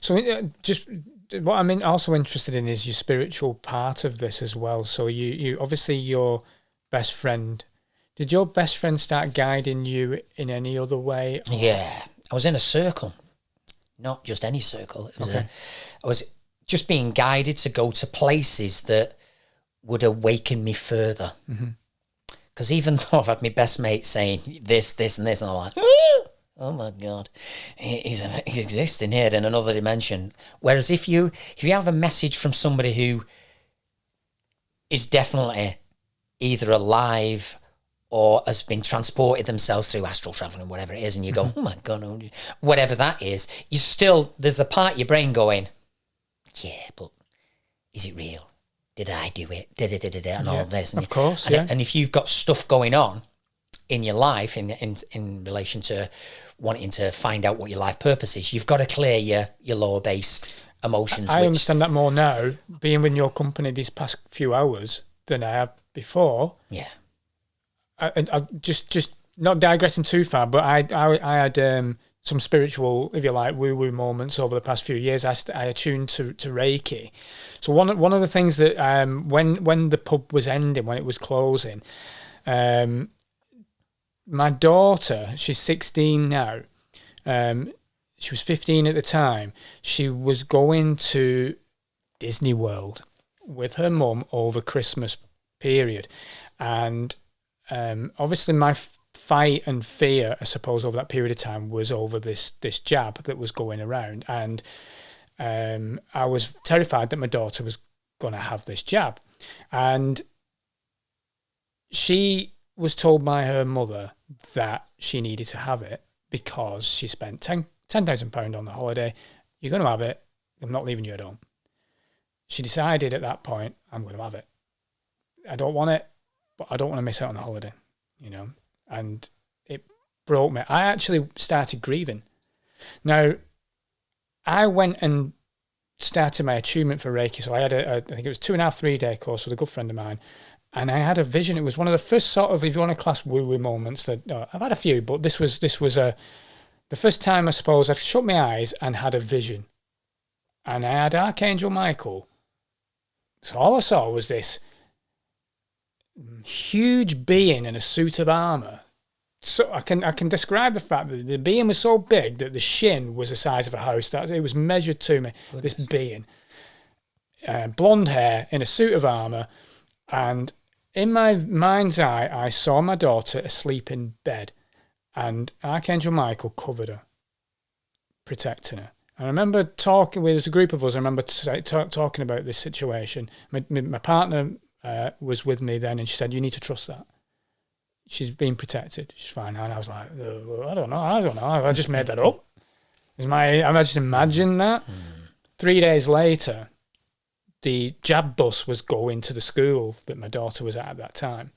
So just what I'm also interested in is your spiritual part of this as well. So you obviously your best friend, did your best friend start guiding you in any other way? Or? Yeah, I was in a circle, not just any circle. It was I was just being guided to go to places that would awaken me further. Because even though I've had my best mate saying this, and this, and I'm like, oh my God, he's existing here in another dimension. Whereas if you have a message from somebody who is definitely either alive or has been transported themselves through astral traveling, whatever it is, and you go, oh my God, whatever that is, there's a part of your brain going, yeah, but is it real? Did I do it? And all of this. And of course, and if you've got stuff going on in your life in relation to wanting to find out what your life purpose is, you've got to clear your lower-based emotions. I understand that more now, being with your company these past few hours than I have before. Yeah. I just not digressing too far, but I had some spiritual, if you like, woo-woo moments over the past few years. I attuned to Reiki. So one of the things that when the pub was ending, when it was closing, my daughter, she's 16 now. She was 15 at the time. She was going to Disney World with her mum over Christmas period, and obviously my fight and fear, I suppose, over that period of time was over this jab that was going around, and I was terrified that my daughter was going to have this jab, and she was told by her mother that she needed to have it because she spent £10,000 on the holiday. You're going to have it. I'm not leaving you at home. She decided at that point, I'm going to have it. I don't want it, but I don't want to miss out on the holiday, and it broke me. I actually started grieving. Now, I went and started my attunement for Reiki. So I had I think it was 2.5-3 day course with a good friend of mine, and I had a vision. It was one of the first sort of, if you want to class woo-woo moments that I've had a few, but this was the first time, I suppose, I shut my eyes and had a vision, and I had Archangel Michael. So all I saw was this huge being in a suit of armor. So I can describe the fact that the being was so big that the shin was the size of a house. That it was measured to me. Goodness. This being, blonde hair in a suit of armor, and in my mind's eye, I saw my daughter asleep in bed, and Archangel Michael covered her, protecting her. I remember talking with a group of us. I remember talking about this situation. My partner was with me then, and she said, "You need to trust that. She's being protected. She's fine." And I was like, I don't know. I just made that up. I just imagined that. 3 days later, the jab bus was going to the school that my daughter was at that time.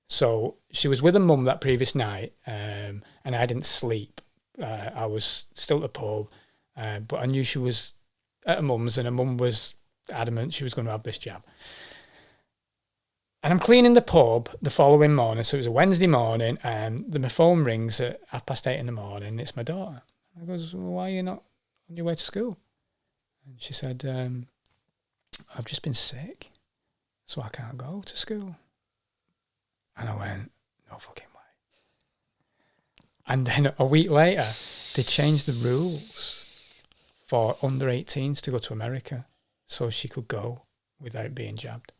So she was with her mum that previous night, and I didn't sleep. I was still at the pub, but I knew she was at her mum's, and her mum was adamant she was going to have this jab. And I'm cleaning the pub the following morning, so it was a Wednesday morning, and my phone rings at 8:30 in the morning. It's my daughter. I goes, "Well, why are you not on your way to school?" And she said, "I've just been sick, so I can't go to school." And I went, "No fucking way." And then a week later, they changed the rules for under 18s to go to America so she could go without being jabbed.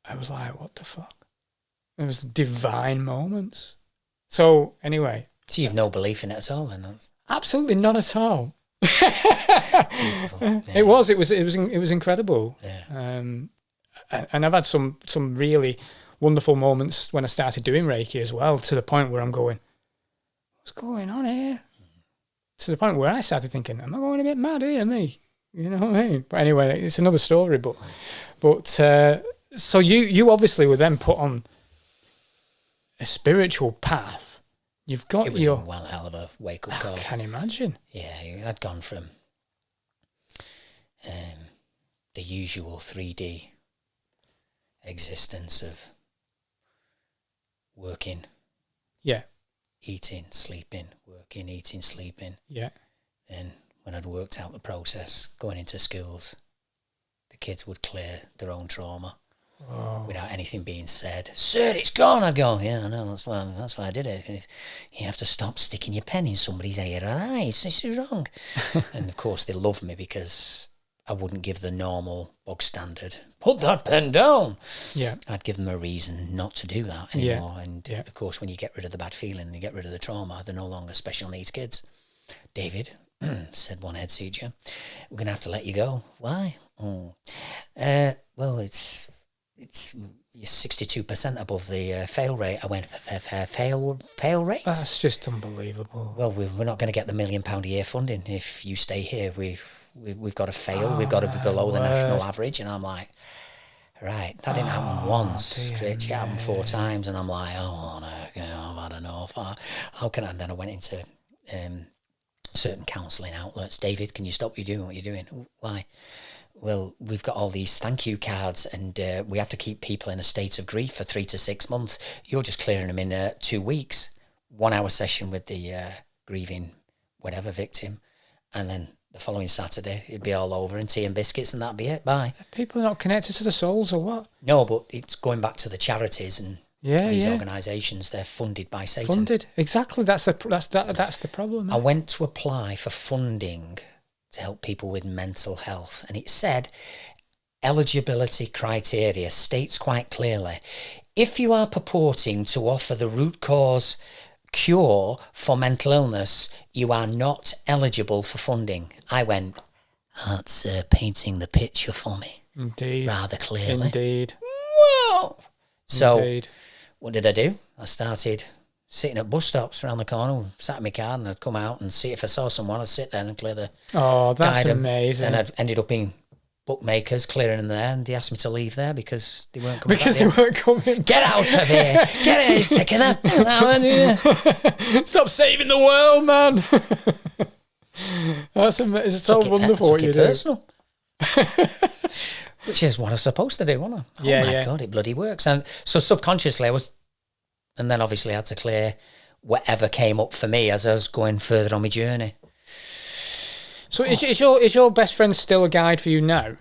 I was like, what the fuck? It was divine moments. So anyway. So you have no belief in it at all then? Absolutely none at all. Beautiful. Yeah. It was incredible. Yeah. And I've had some really wonderful moments when I started doing Reiki as well, to the point where I'm going, what's going on here? To the point where I started thinking, am I going a bit mad here, me? You know what I mean? But anyway, it's another story. But so you obviously were then put on a spiritual path. You've got it was a hell of a wake-up call. I can imagine. Yeah, I'd gone from the usual 3D existence of working, eating, sleeping, working, eating, sleeping. Yeah. Then when I'd worked out the process, going into schools, the kids would clear their own trauma without anything being said. Sir, it's gone. I'd go, yeah, I know, that's why I did it. You have to stop sticking your pen in somebody's ear or eyes. This is wrong. And of course they loved me because I wouldn't give the normal bog standard, put that pen down. Yeah. I'd give them a reason not to do that anymore. Yeah. And of course, when you get rid of the bad feeling and you get rid of the trauma, they're no longer special needs kids. David, said one head teacher, we're going to have to let you go. Why? Well, it's you're 62% above the fail rate. I went, fail rate? That's just unbelievable. Well, we're not going to get the £1 million a year funding. If you stay here, we've got to fail. We've got to be below the national average. And I'm like, right, that didn't happen once. It happened 4 times. And I'm like, oh, no, I don't know. How can I? And then I went into certain counselling outlets. David, can you stop what you're doing? Why? Well, we've got all these thank you cards and we have to keep people in a state of grief for 3 to 6 months. You're just clearing them in 2 weeks. 1 hour session with the grieving whatever victim. And then the following Saturday, it'd be all over and tea and biscuits and that'd be it. Bye. People are not connected to the souls or what? No, but it's going back to the charities and these organisations. They're funded by Satan. Funded, exactly. That's the problem. I went to apply for funding to help people with mental health, and it said eligibility criteria states quite clearly, if you are purporting to offer the root cause cure for mental illness, you are not eligible for funding. I went, that's painting the picture for me. Indeed. Rather clearly. Indeed. Whoa! So, what did I do? I started sitting at bus stops around the corner, sat in my car, and I'd come out and see if I saw someone, I'd sit there and clear the that's amazing. And I'd ended up in bookmakers clearing them there, and they asked me to leave there because they weren't coming Because they weren't coming. Get out of here! Get out! Sick of that! Stop saving the world, man! That's amazing. It's so wonderful what you do. Personal. Which is what I was supposed to do, wasn't I? Oh my God, it bloody works. And so subconsciously I was, and then obviously I had to clear whatever came up for me as I was going further on my journey. So is your best friend still a guide for you now?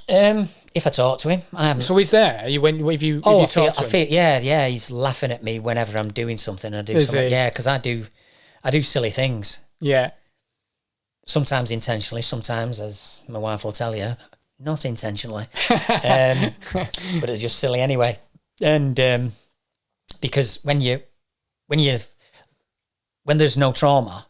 If I talk to him, I haven't. So he's there. I feel, yeah. He's laughing at me whenever I'm doing something. Yeah, because I do silly things. Yeah. Sometimes intentionally, sometimes, as my wife will tell you, not intentionally. But it's just silly anyway. And because when there's no trauma,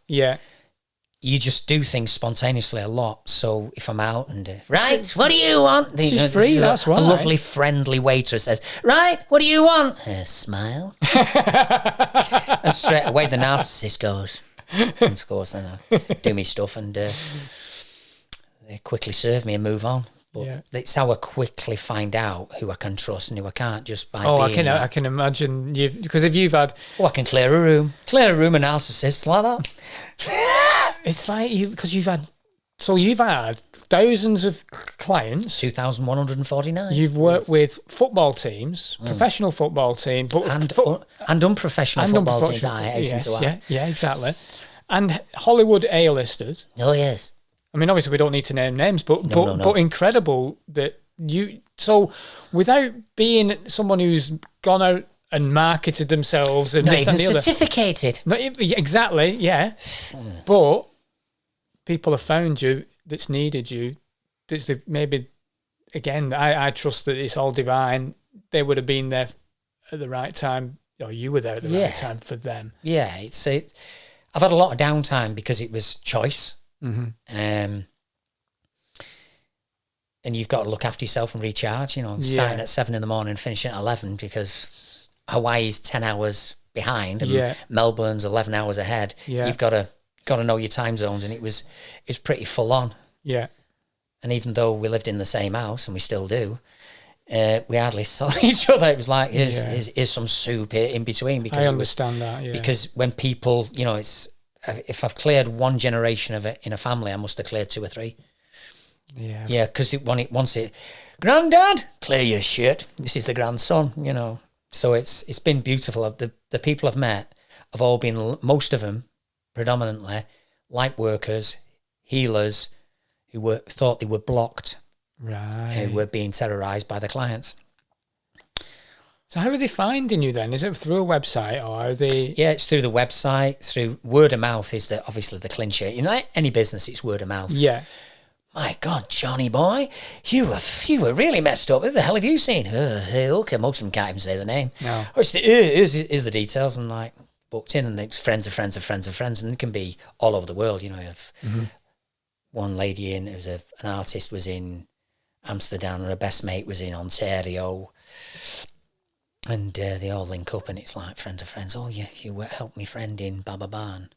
you just do things spontaneously a lot. So if I'm out and right, what do you want? She's free. That's right. A lovely, friendly waitress says, right, what do you want? Smile. And straight away the narcissist goes. And of course, then I do my stuff and they quickly serve me and move on. But it's how I quickly find out who I can trust and who I can't just by being I can imagine because if you've had... I can clear a room a narcissist like that. It's like because you've had thousands of clients. 2,149. You've worked with football teams, professional football team, but and unprofessional football teams that I hasten to add. Yeah, exactly. And Hollywood A-listers. Oh, yes. I mean, obviously, we don't need to name names, but incredible that you... So, without being someone who's gone out and marketed themselves... and not this even and the other, certificated. Exactly, yeah. But people have found you that's needed you. Maybe, again, I trust that it's all divine. They would have been there at the right time, or you were there at the right time for them. Yeah, I've had a lot of downtime because it was choice. Mm-hmm. And you've got to look after yourself and recharge, starting at 7 a.m, finishing at 11 because Hawaii's 10 hours behind and Melbourne's 11 hours ahead. You've got to know your time zones, and it's pretty full on. Yeah. And even though we lived in the same house, and we still do, we hardly saw each other. It was like, here's some soup in between. Because I understand that, yeah. Because when people, it's, if I've cleared one generation of it in a family, I must have cleared 2 or 3. Yeah. Yeah, because once it, Granddad, clear your shit. This is the grandson, So it's been beautiful. The people I've met have all been, most of them, predominantly, light workers, healers, who thought they were blocked. Right. Who were being terrorised by the clients. So how are they finding you then? Is it through a website or are they... Yeah, it's through the website, through word of mouth is obviously the clincher. Any business, it's word of mouth. Yeah. My God, Johnny boy, you were really messed up. What the hell have you seen? Heyoka. Most of them can't even say the name. No. Or here's the details, and like booked in, and it's friends of friends of friends of friends, and it can be all over the world. You have one lady in, an artist was in Amsterdam, and her best mate was in Ontario. And they all link up, and it's like friends of friends. Oh, you helped me friend in Bababan.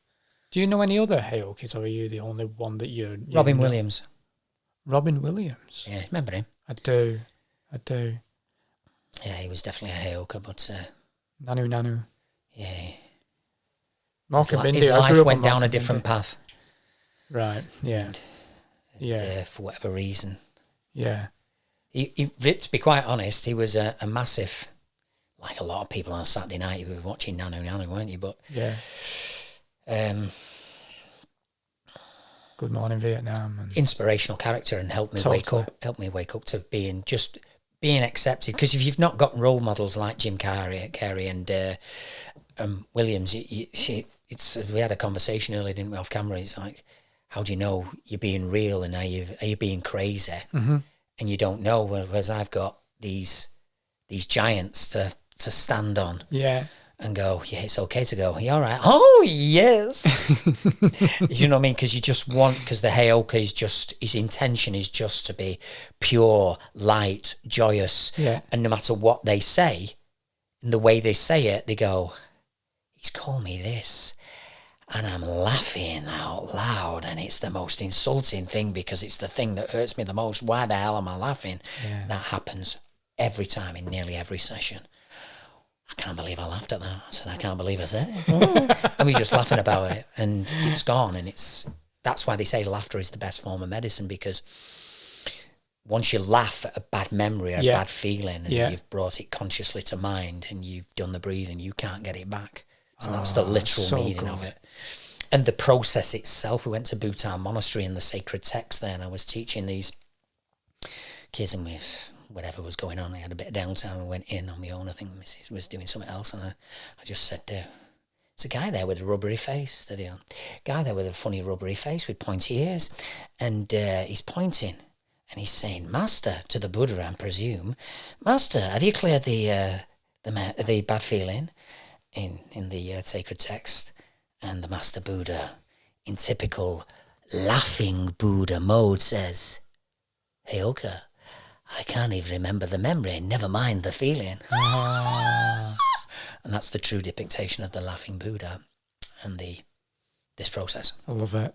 Do you know any other Heyokis, or are you the only one that you Robin Williams. Robin Williams? Yeah, remember him? I do. Yeah, he was definitely a Heyoka, but... Nanu. Yeah. His life went down a different path. Right, yeah. For whatever reason. Yeah. He, to be quite honest, he was a massive... Like a lot of people on a Saturday night, you were watching Nanu, weren't you? But yeah. Good Morning Vietnam. And inspirational character, and helped me wake up to being accepted. Because if you've not got role models like Jim Carrey and Williams, we had a conversation earlier, didn't we, off camera? It's like, how do you know you're being real and are you being crazy? Mm-hmm. And you don't know. Whereas I've got these giants to stand on, and go, yeah, it's okay to go, you all right? Oh yes. You know what I mean? Because because the Heyoka is just, his intention is just to be pure, light, joyous, and no matter what they say, and the way they say it, they go, he's called me this, and I'm laughing out loud, and it's the most insulting thing because it's the thing that hurts me the most. Why the hell am I laughing? That happens every time in nearly every session. I can't believe I laughed at that. I said, I can't believe I said it. And we're just laughing about it, and it's gone. And that's why they say laughter is the best form of medicine, because once you laugh at a bad memory or a bad feeling, and you've brought it consciously to mind, and you've done the breathing, you can't get it back. So that's the literal meaning of it. And the process itself, we went to Bhutan Monastery in the sacred text there, and I was teaching these kids, and whatever was going on, I had a bit of downtime and went in on my own. I think Mrs. was doing something else, and I just said, there's a guy there with a rubbery face, steady on. Guy there with a funny rubbery face with pointy ears, and he's pointing, and he's saying, Master, to the Buddha, I presume, Master, have you cleared the bad feeling in the sacred text? And the Master Buddha, in typical laughing Buddha mode, says, Heyoka, I can't even remember the memory, never mind the feeling. And that's the true depiction of the laughing Buddha and this process. I love it.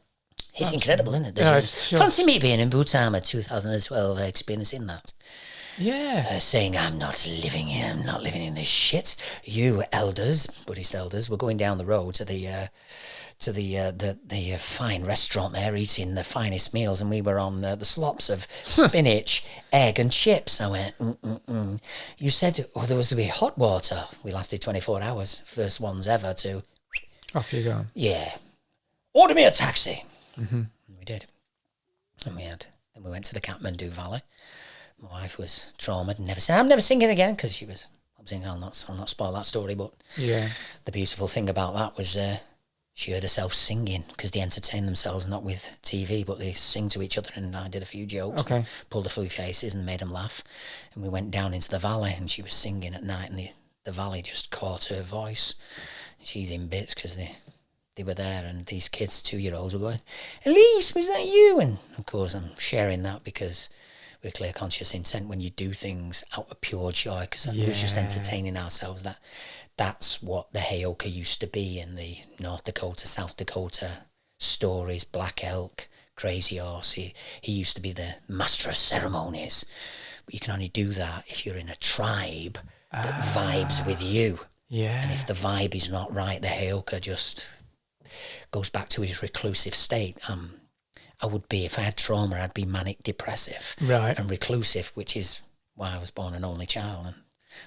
It's incredible, isn't it? Fancy me being in Bhutan in 2012, experiencing that. Yeah. Saying, I'm not living in this shit. You elders, Buddhist elders, were going down the road to the fine restaurant there, eating the finest meals, and we were on the slops of spinach, egg and chips. I went, You said there was to be hot water. We lasted 24 hours, first ones ever to... Off you go. Yeah. Order me a taxi. Mm-hmm. And we did. And then we went to the Kathmandu Valley. My wife was traumatized and never said, I'm never singing again, because she was... I'm thinking, I'll not spoil that story, but the beautiful thing about that was... she heard herself singing, because they entertain themselves not with TV, but they sing to each other, and I did a few jokes, pulled a few faces and made them laugh. And we went down into the valley, and she was singing at night, and the valley just caught her voice. She's in bits because they were there, and these kids, 2-year-olds, were going, Elise, was that you? And of course I'm sharing that because we're clear conscious intent when you do things out of pure joy, because we're just entertaining ourselves. That's what the Heyoka used to be in the North Dakota, South Dakota stories. Black Elk, Crazy Horse. He used to be the master of ceremonies. But you can only do that if you're in a tribe that vibes with you. Yeah. And if the vibe is not right, the Heyoka just goes back to his reclusive state. I would be, if I had trauma, I'd be manic depressive and reclusive, which is why I was born an only child and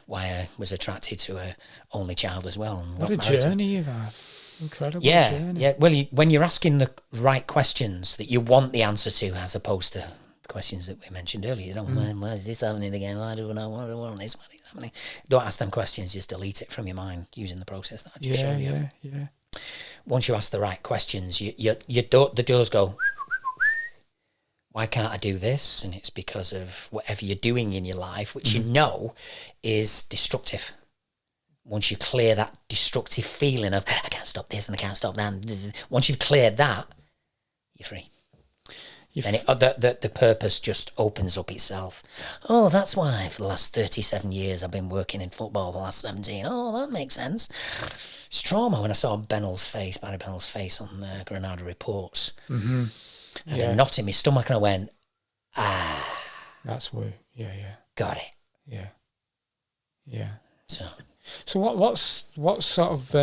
why I was attracted to a only child as well. And what a journey you've had. Incredible journey. Yeah, well, when you're asking the right questions that you want the answer to, as opposed to the questions that we mentioned earlier, you don't, why is this happening again? Why do I want this? What is happening? Don't ask them questions, just delete it from your mind using the process that I just showed you. Yeah. Once you ask the right questions, the doors go, why can't I do this? And it's because of whatever you're doing in your life, which you know is destructive. Once you clear that destructive feeling of, I can't stop this and I can't stop that. Once you've cleared that, you're free. Then the purpose just opens up itself. Oh, that's why for the last 37 years I've been working in football, the last 17. Oh, that makes sense. It's trauma. When I saw Barry Bennell's face on Granada Reports, I had a knot in my stomach and I went, That's where, got it. Yeah. So what's sort of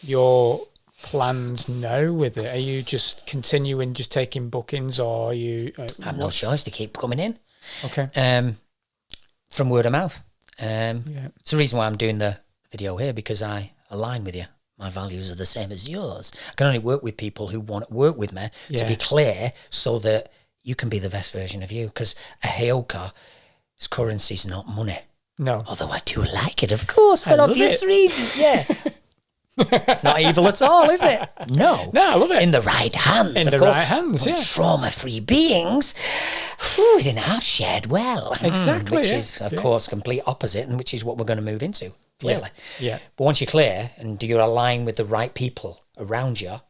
your plans now with it? Are you just continuing just taking bookings, or are you... I have no choice to keep coming in. Okay. From word of mouth. It's the reason why I'm doing the video here, because I align with you. My values are the same as yours. I can only work with people who want to work with me, to be clear, so that you can be the best version of you. Because a Heyoka's currency is not money. No. Although I do like it, of course, for obvious reasons, yeah. It's not evil at all, is it? No. No, I love it. In the right hands, In the right hands, yeah. Trauma-free beings, then I've shared well. Exactly, Which is, of course, complete opposite, and which is what we're going to move into, clearly. Yeah. But once you're clear, and you're aligned with the right people around you,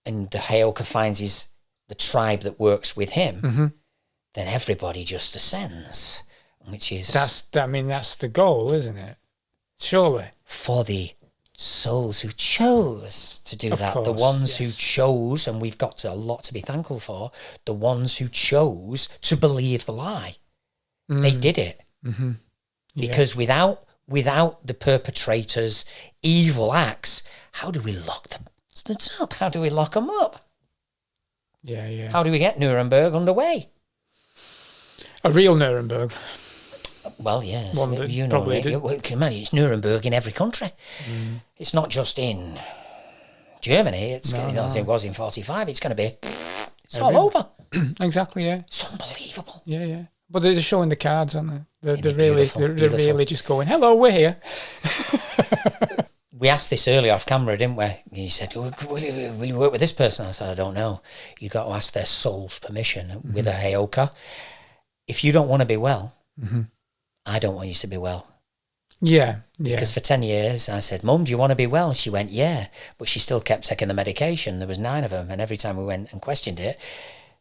and the Heyoka finds the tribe that works with him, then everybody just ascends, which is... That's the goal, isn't it? Surely. For the souls who chose to do that, course, the ones who chose, and we've got a lot to be thankful for, the ones who chose to believe the lie. They did it. Because without the perpetrators' evil acts, how do we lock them up? How do we lock them up? Yeah. How do we get Nuremberg underway? A real Nuremberg. Well, yes. It's Nuremberg in every country. It's not just in Germany. It was in 45. It's going to be... It's all over. Exactly, yeah. It's unbelievable. Yeah. But they're just showing the cards, aren't they? They're really just going, hello, we're here. We asked this earlier off camera, didn't we? You said, will you work with this person? I said, I don't know. You got to ask their soul's permission with a Heyoka. If you don't want to be well... I don't want you to be well. Yeah. Because for 10 years, I said, Mum, do you want to be well? She went, yeah. But she still kept taking the medication. There was 9 of them. And every time we went and questioned it,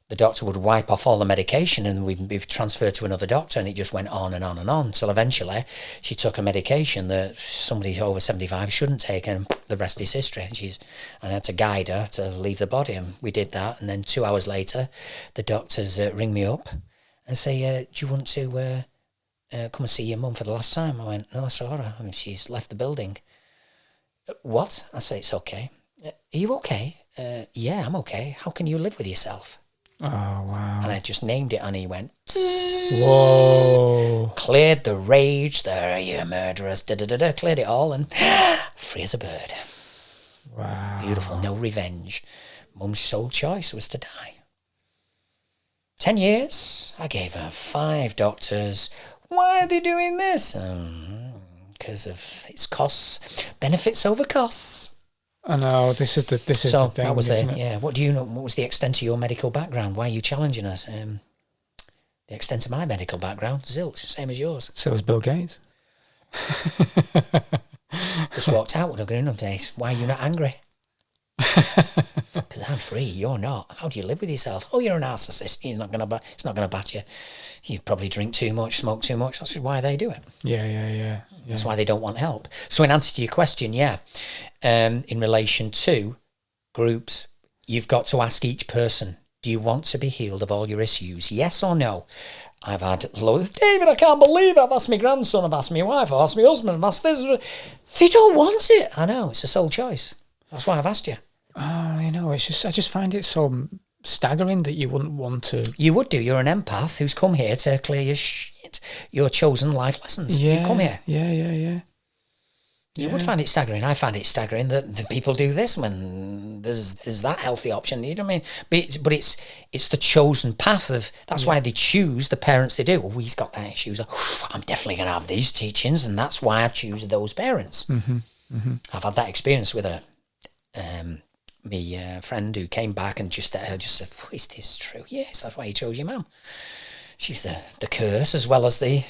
the doctor would wipe off all the medication and we'd be transferred to another doctor. And it just went on and on and on. Till eventually, she took a medication that somebody over 75 shouldn't take. And the rest is history. And I had to guide her to leave the body. And we did that. And then 2 hours later, the doctors ring me up and say, do you want to... come and see your mum for the last time? I went, no, I saw her. She's left the building. What? I say, it's okay. Are you okay? Yeah, I'm okay. How can you live with yourself? Oh, wow. And I just named it and he went, whoa. Cleared the rage, you're murderers, cleared it all and free as a bird. Wow. Beautiful, no revenge. Mum's sole choice was to die. 10 years, I gave her 5 doctors. Why are they doing this? Because of its costs. Benefits over costs. I know, this is the thing, that was isn't it? Yeah, what do you know? What was the extent of your medical background? Why are you challenging us? The extent of my medical background, zilch, same as yours. So is Bill Gates. Just walked out with a grin on face. Why are you not angry? Because I'm free, you're not. How do you live with yourself? Oh, you're a narcissist. It's not gonna bat you. You probably drink too much, smoke too much. That's why they do it. Yeah. That's why they don't want help. So in answer to your question, in relation to groups, you've got to ask each person Do you want to be healed of all your issues? Yes or no? I've had loads. David, I can't believe it. I've asked my grandson, I've asked my wife, I've asked my husband, I've asked this. They don't want it. I know, it's a sole choice. That's why I've asked you. Oh, it's just, I just find it so staggering that you wouldn't want to. You would do. You're an empath who's come here to clear your shit, your chosen life lessons. Yeah, You've come here. Yeah. You would find it staggering. I find it staggering that the people do this when there's that healthy option. You know what I mean? But it's the chosen path of. That's why they choose the parents they do. Well, he's got that issues. I'm definitely going to have these teachings, and that's why I choose those parents. I've had that experience with me friend who came back and just said, "Is this true?" Yes, that's why you chose your mum. She's the curse as well as the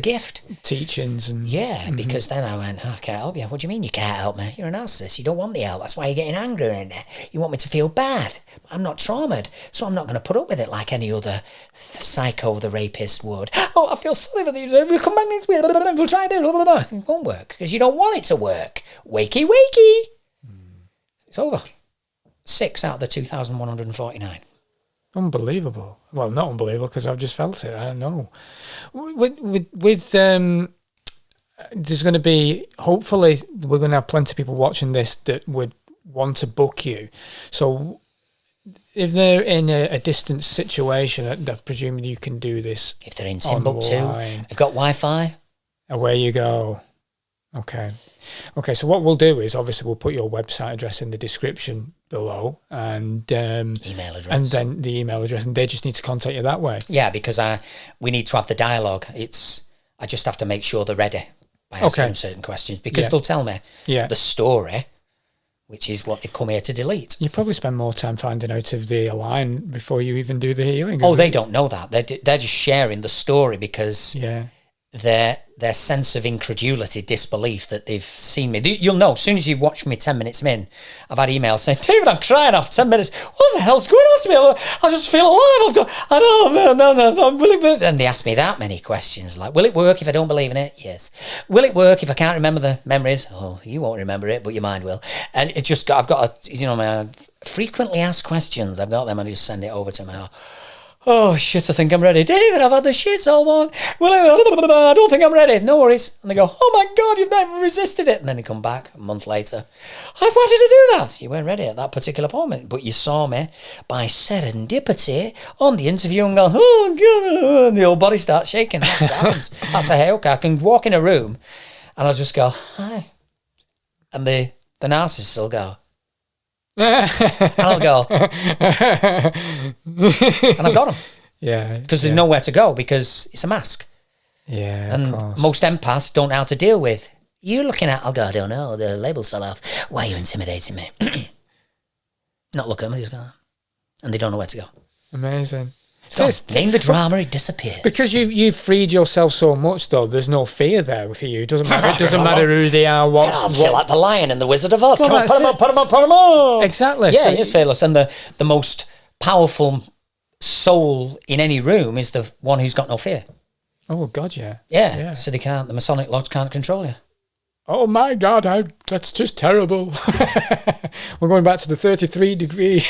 gift. Teachings and... Yeah, because then I went, I can't help you. What do you mean you can't help me? You're a narcissist. You don't want the help. That's why you're getting angry in there. You want me to feel bad. I'm not traumatized, so I'm not going to put up with it like any other psycho, the rapist would. Oh, I feel sorry for these. We'll come back next week. We'll try it. It won't work because you don't want it to work. Wakey. It's over. 6 out of the 2,149. Unbelievable. Well, not unbelievable because I've just felt it. I don't know. With there's going to be, hopefully, we're going to have plenty of people watching this that would want to book you. So if they're in a distant situation, I presume you can do this. If they're in Timbuktu, they've got Wi-Fi. Away you go. Okay, so what we'll do is, obviously, we'll put your website address in the description below and email address. And then the email address, and they just need to contact you that way. Yeah, because we need to have the dialogue. I just have to make sure they're ready by asking certain questions, because they'll tell me the story, which is what they've come here to delete. You probably spend more time finding out if they align before you even do the healing. Oh, they don't know that. They're just sharing the story because their sense of incredulity, disbelief that they've seen me. You'll know, as soon as you watch me 10 minutes in, I've had emails saying, David, I'm crying after 10 minutes. What the hell's going on to me? I just feel alive. No. And they ask me that many questions, like, will it work if I don't believe in it? Yes. Will it work if I can't remember the memories? Oh, you won't remember it, but your mind will. And I've got my frequently asked questions. I've got them, and I just send it over to them. Oh, shit, I think I'm ready. David, I've had the shits all on. I don't think I'm ready. No worries. And they go, oh, my God, you've never resisted it. And then they come back a month later. Why did I do that? You weren't ready at that particular moment, but you saw me by serendipity on the interview and go, oh, God. And the whole body starts shaking. That's what happens. That's a Heyoka. I can walk in a room and I'll just go, hi. And the narcissist will go, and I'll go, and I've got them. Yeah. Because there's nowhere to go, because it's a mask. Yeah, and of course. Most empaths don't know how to deal with. You looking at, I'll go, I don't know, the labels fell off. Why are you intimidating me? Not look at them, just go, and they don't know where to go. Amazing. Name the drama, it disappears. Because you've freed yourself so much, though. There's no fear there for you. It doesn't matter. It doesn't matter who they are. I feel like the Lion and the Wizard of Oz. Come on, put them up. Exactly. Yeah, it's fearless. And the most powerful soul in any room is the one who's got no fear. Oh God, yeah. Yeah. So the Masonic Lodge can't control you. Oh my God, that's just terrible. We're going back to the 33 degree.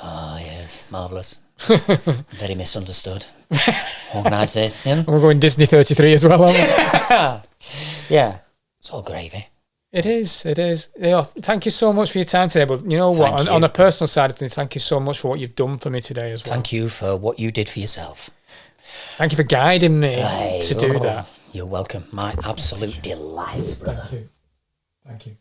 Oh yes, marvellous. Very misunderstood organisation. We're going Disney 33 as well, aren't we? Yeah, it's all gravy. It is. Thank you so much for your time today. But you know what? On a personal side of things, thank you so much for what you've done for me today as well. Thank you for what you did for yourself. Thank you for guiding me to do that. You're welcome. My absolute delight, brother. Thank you.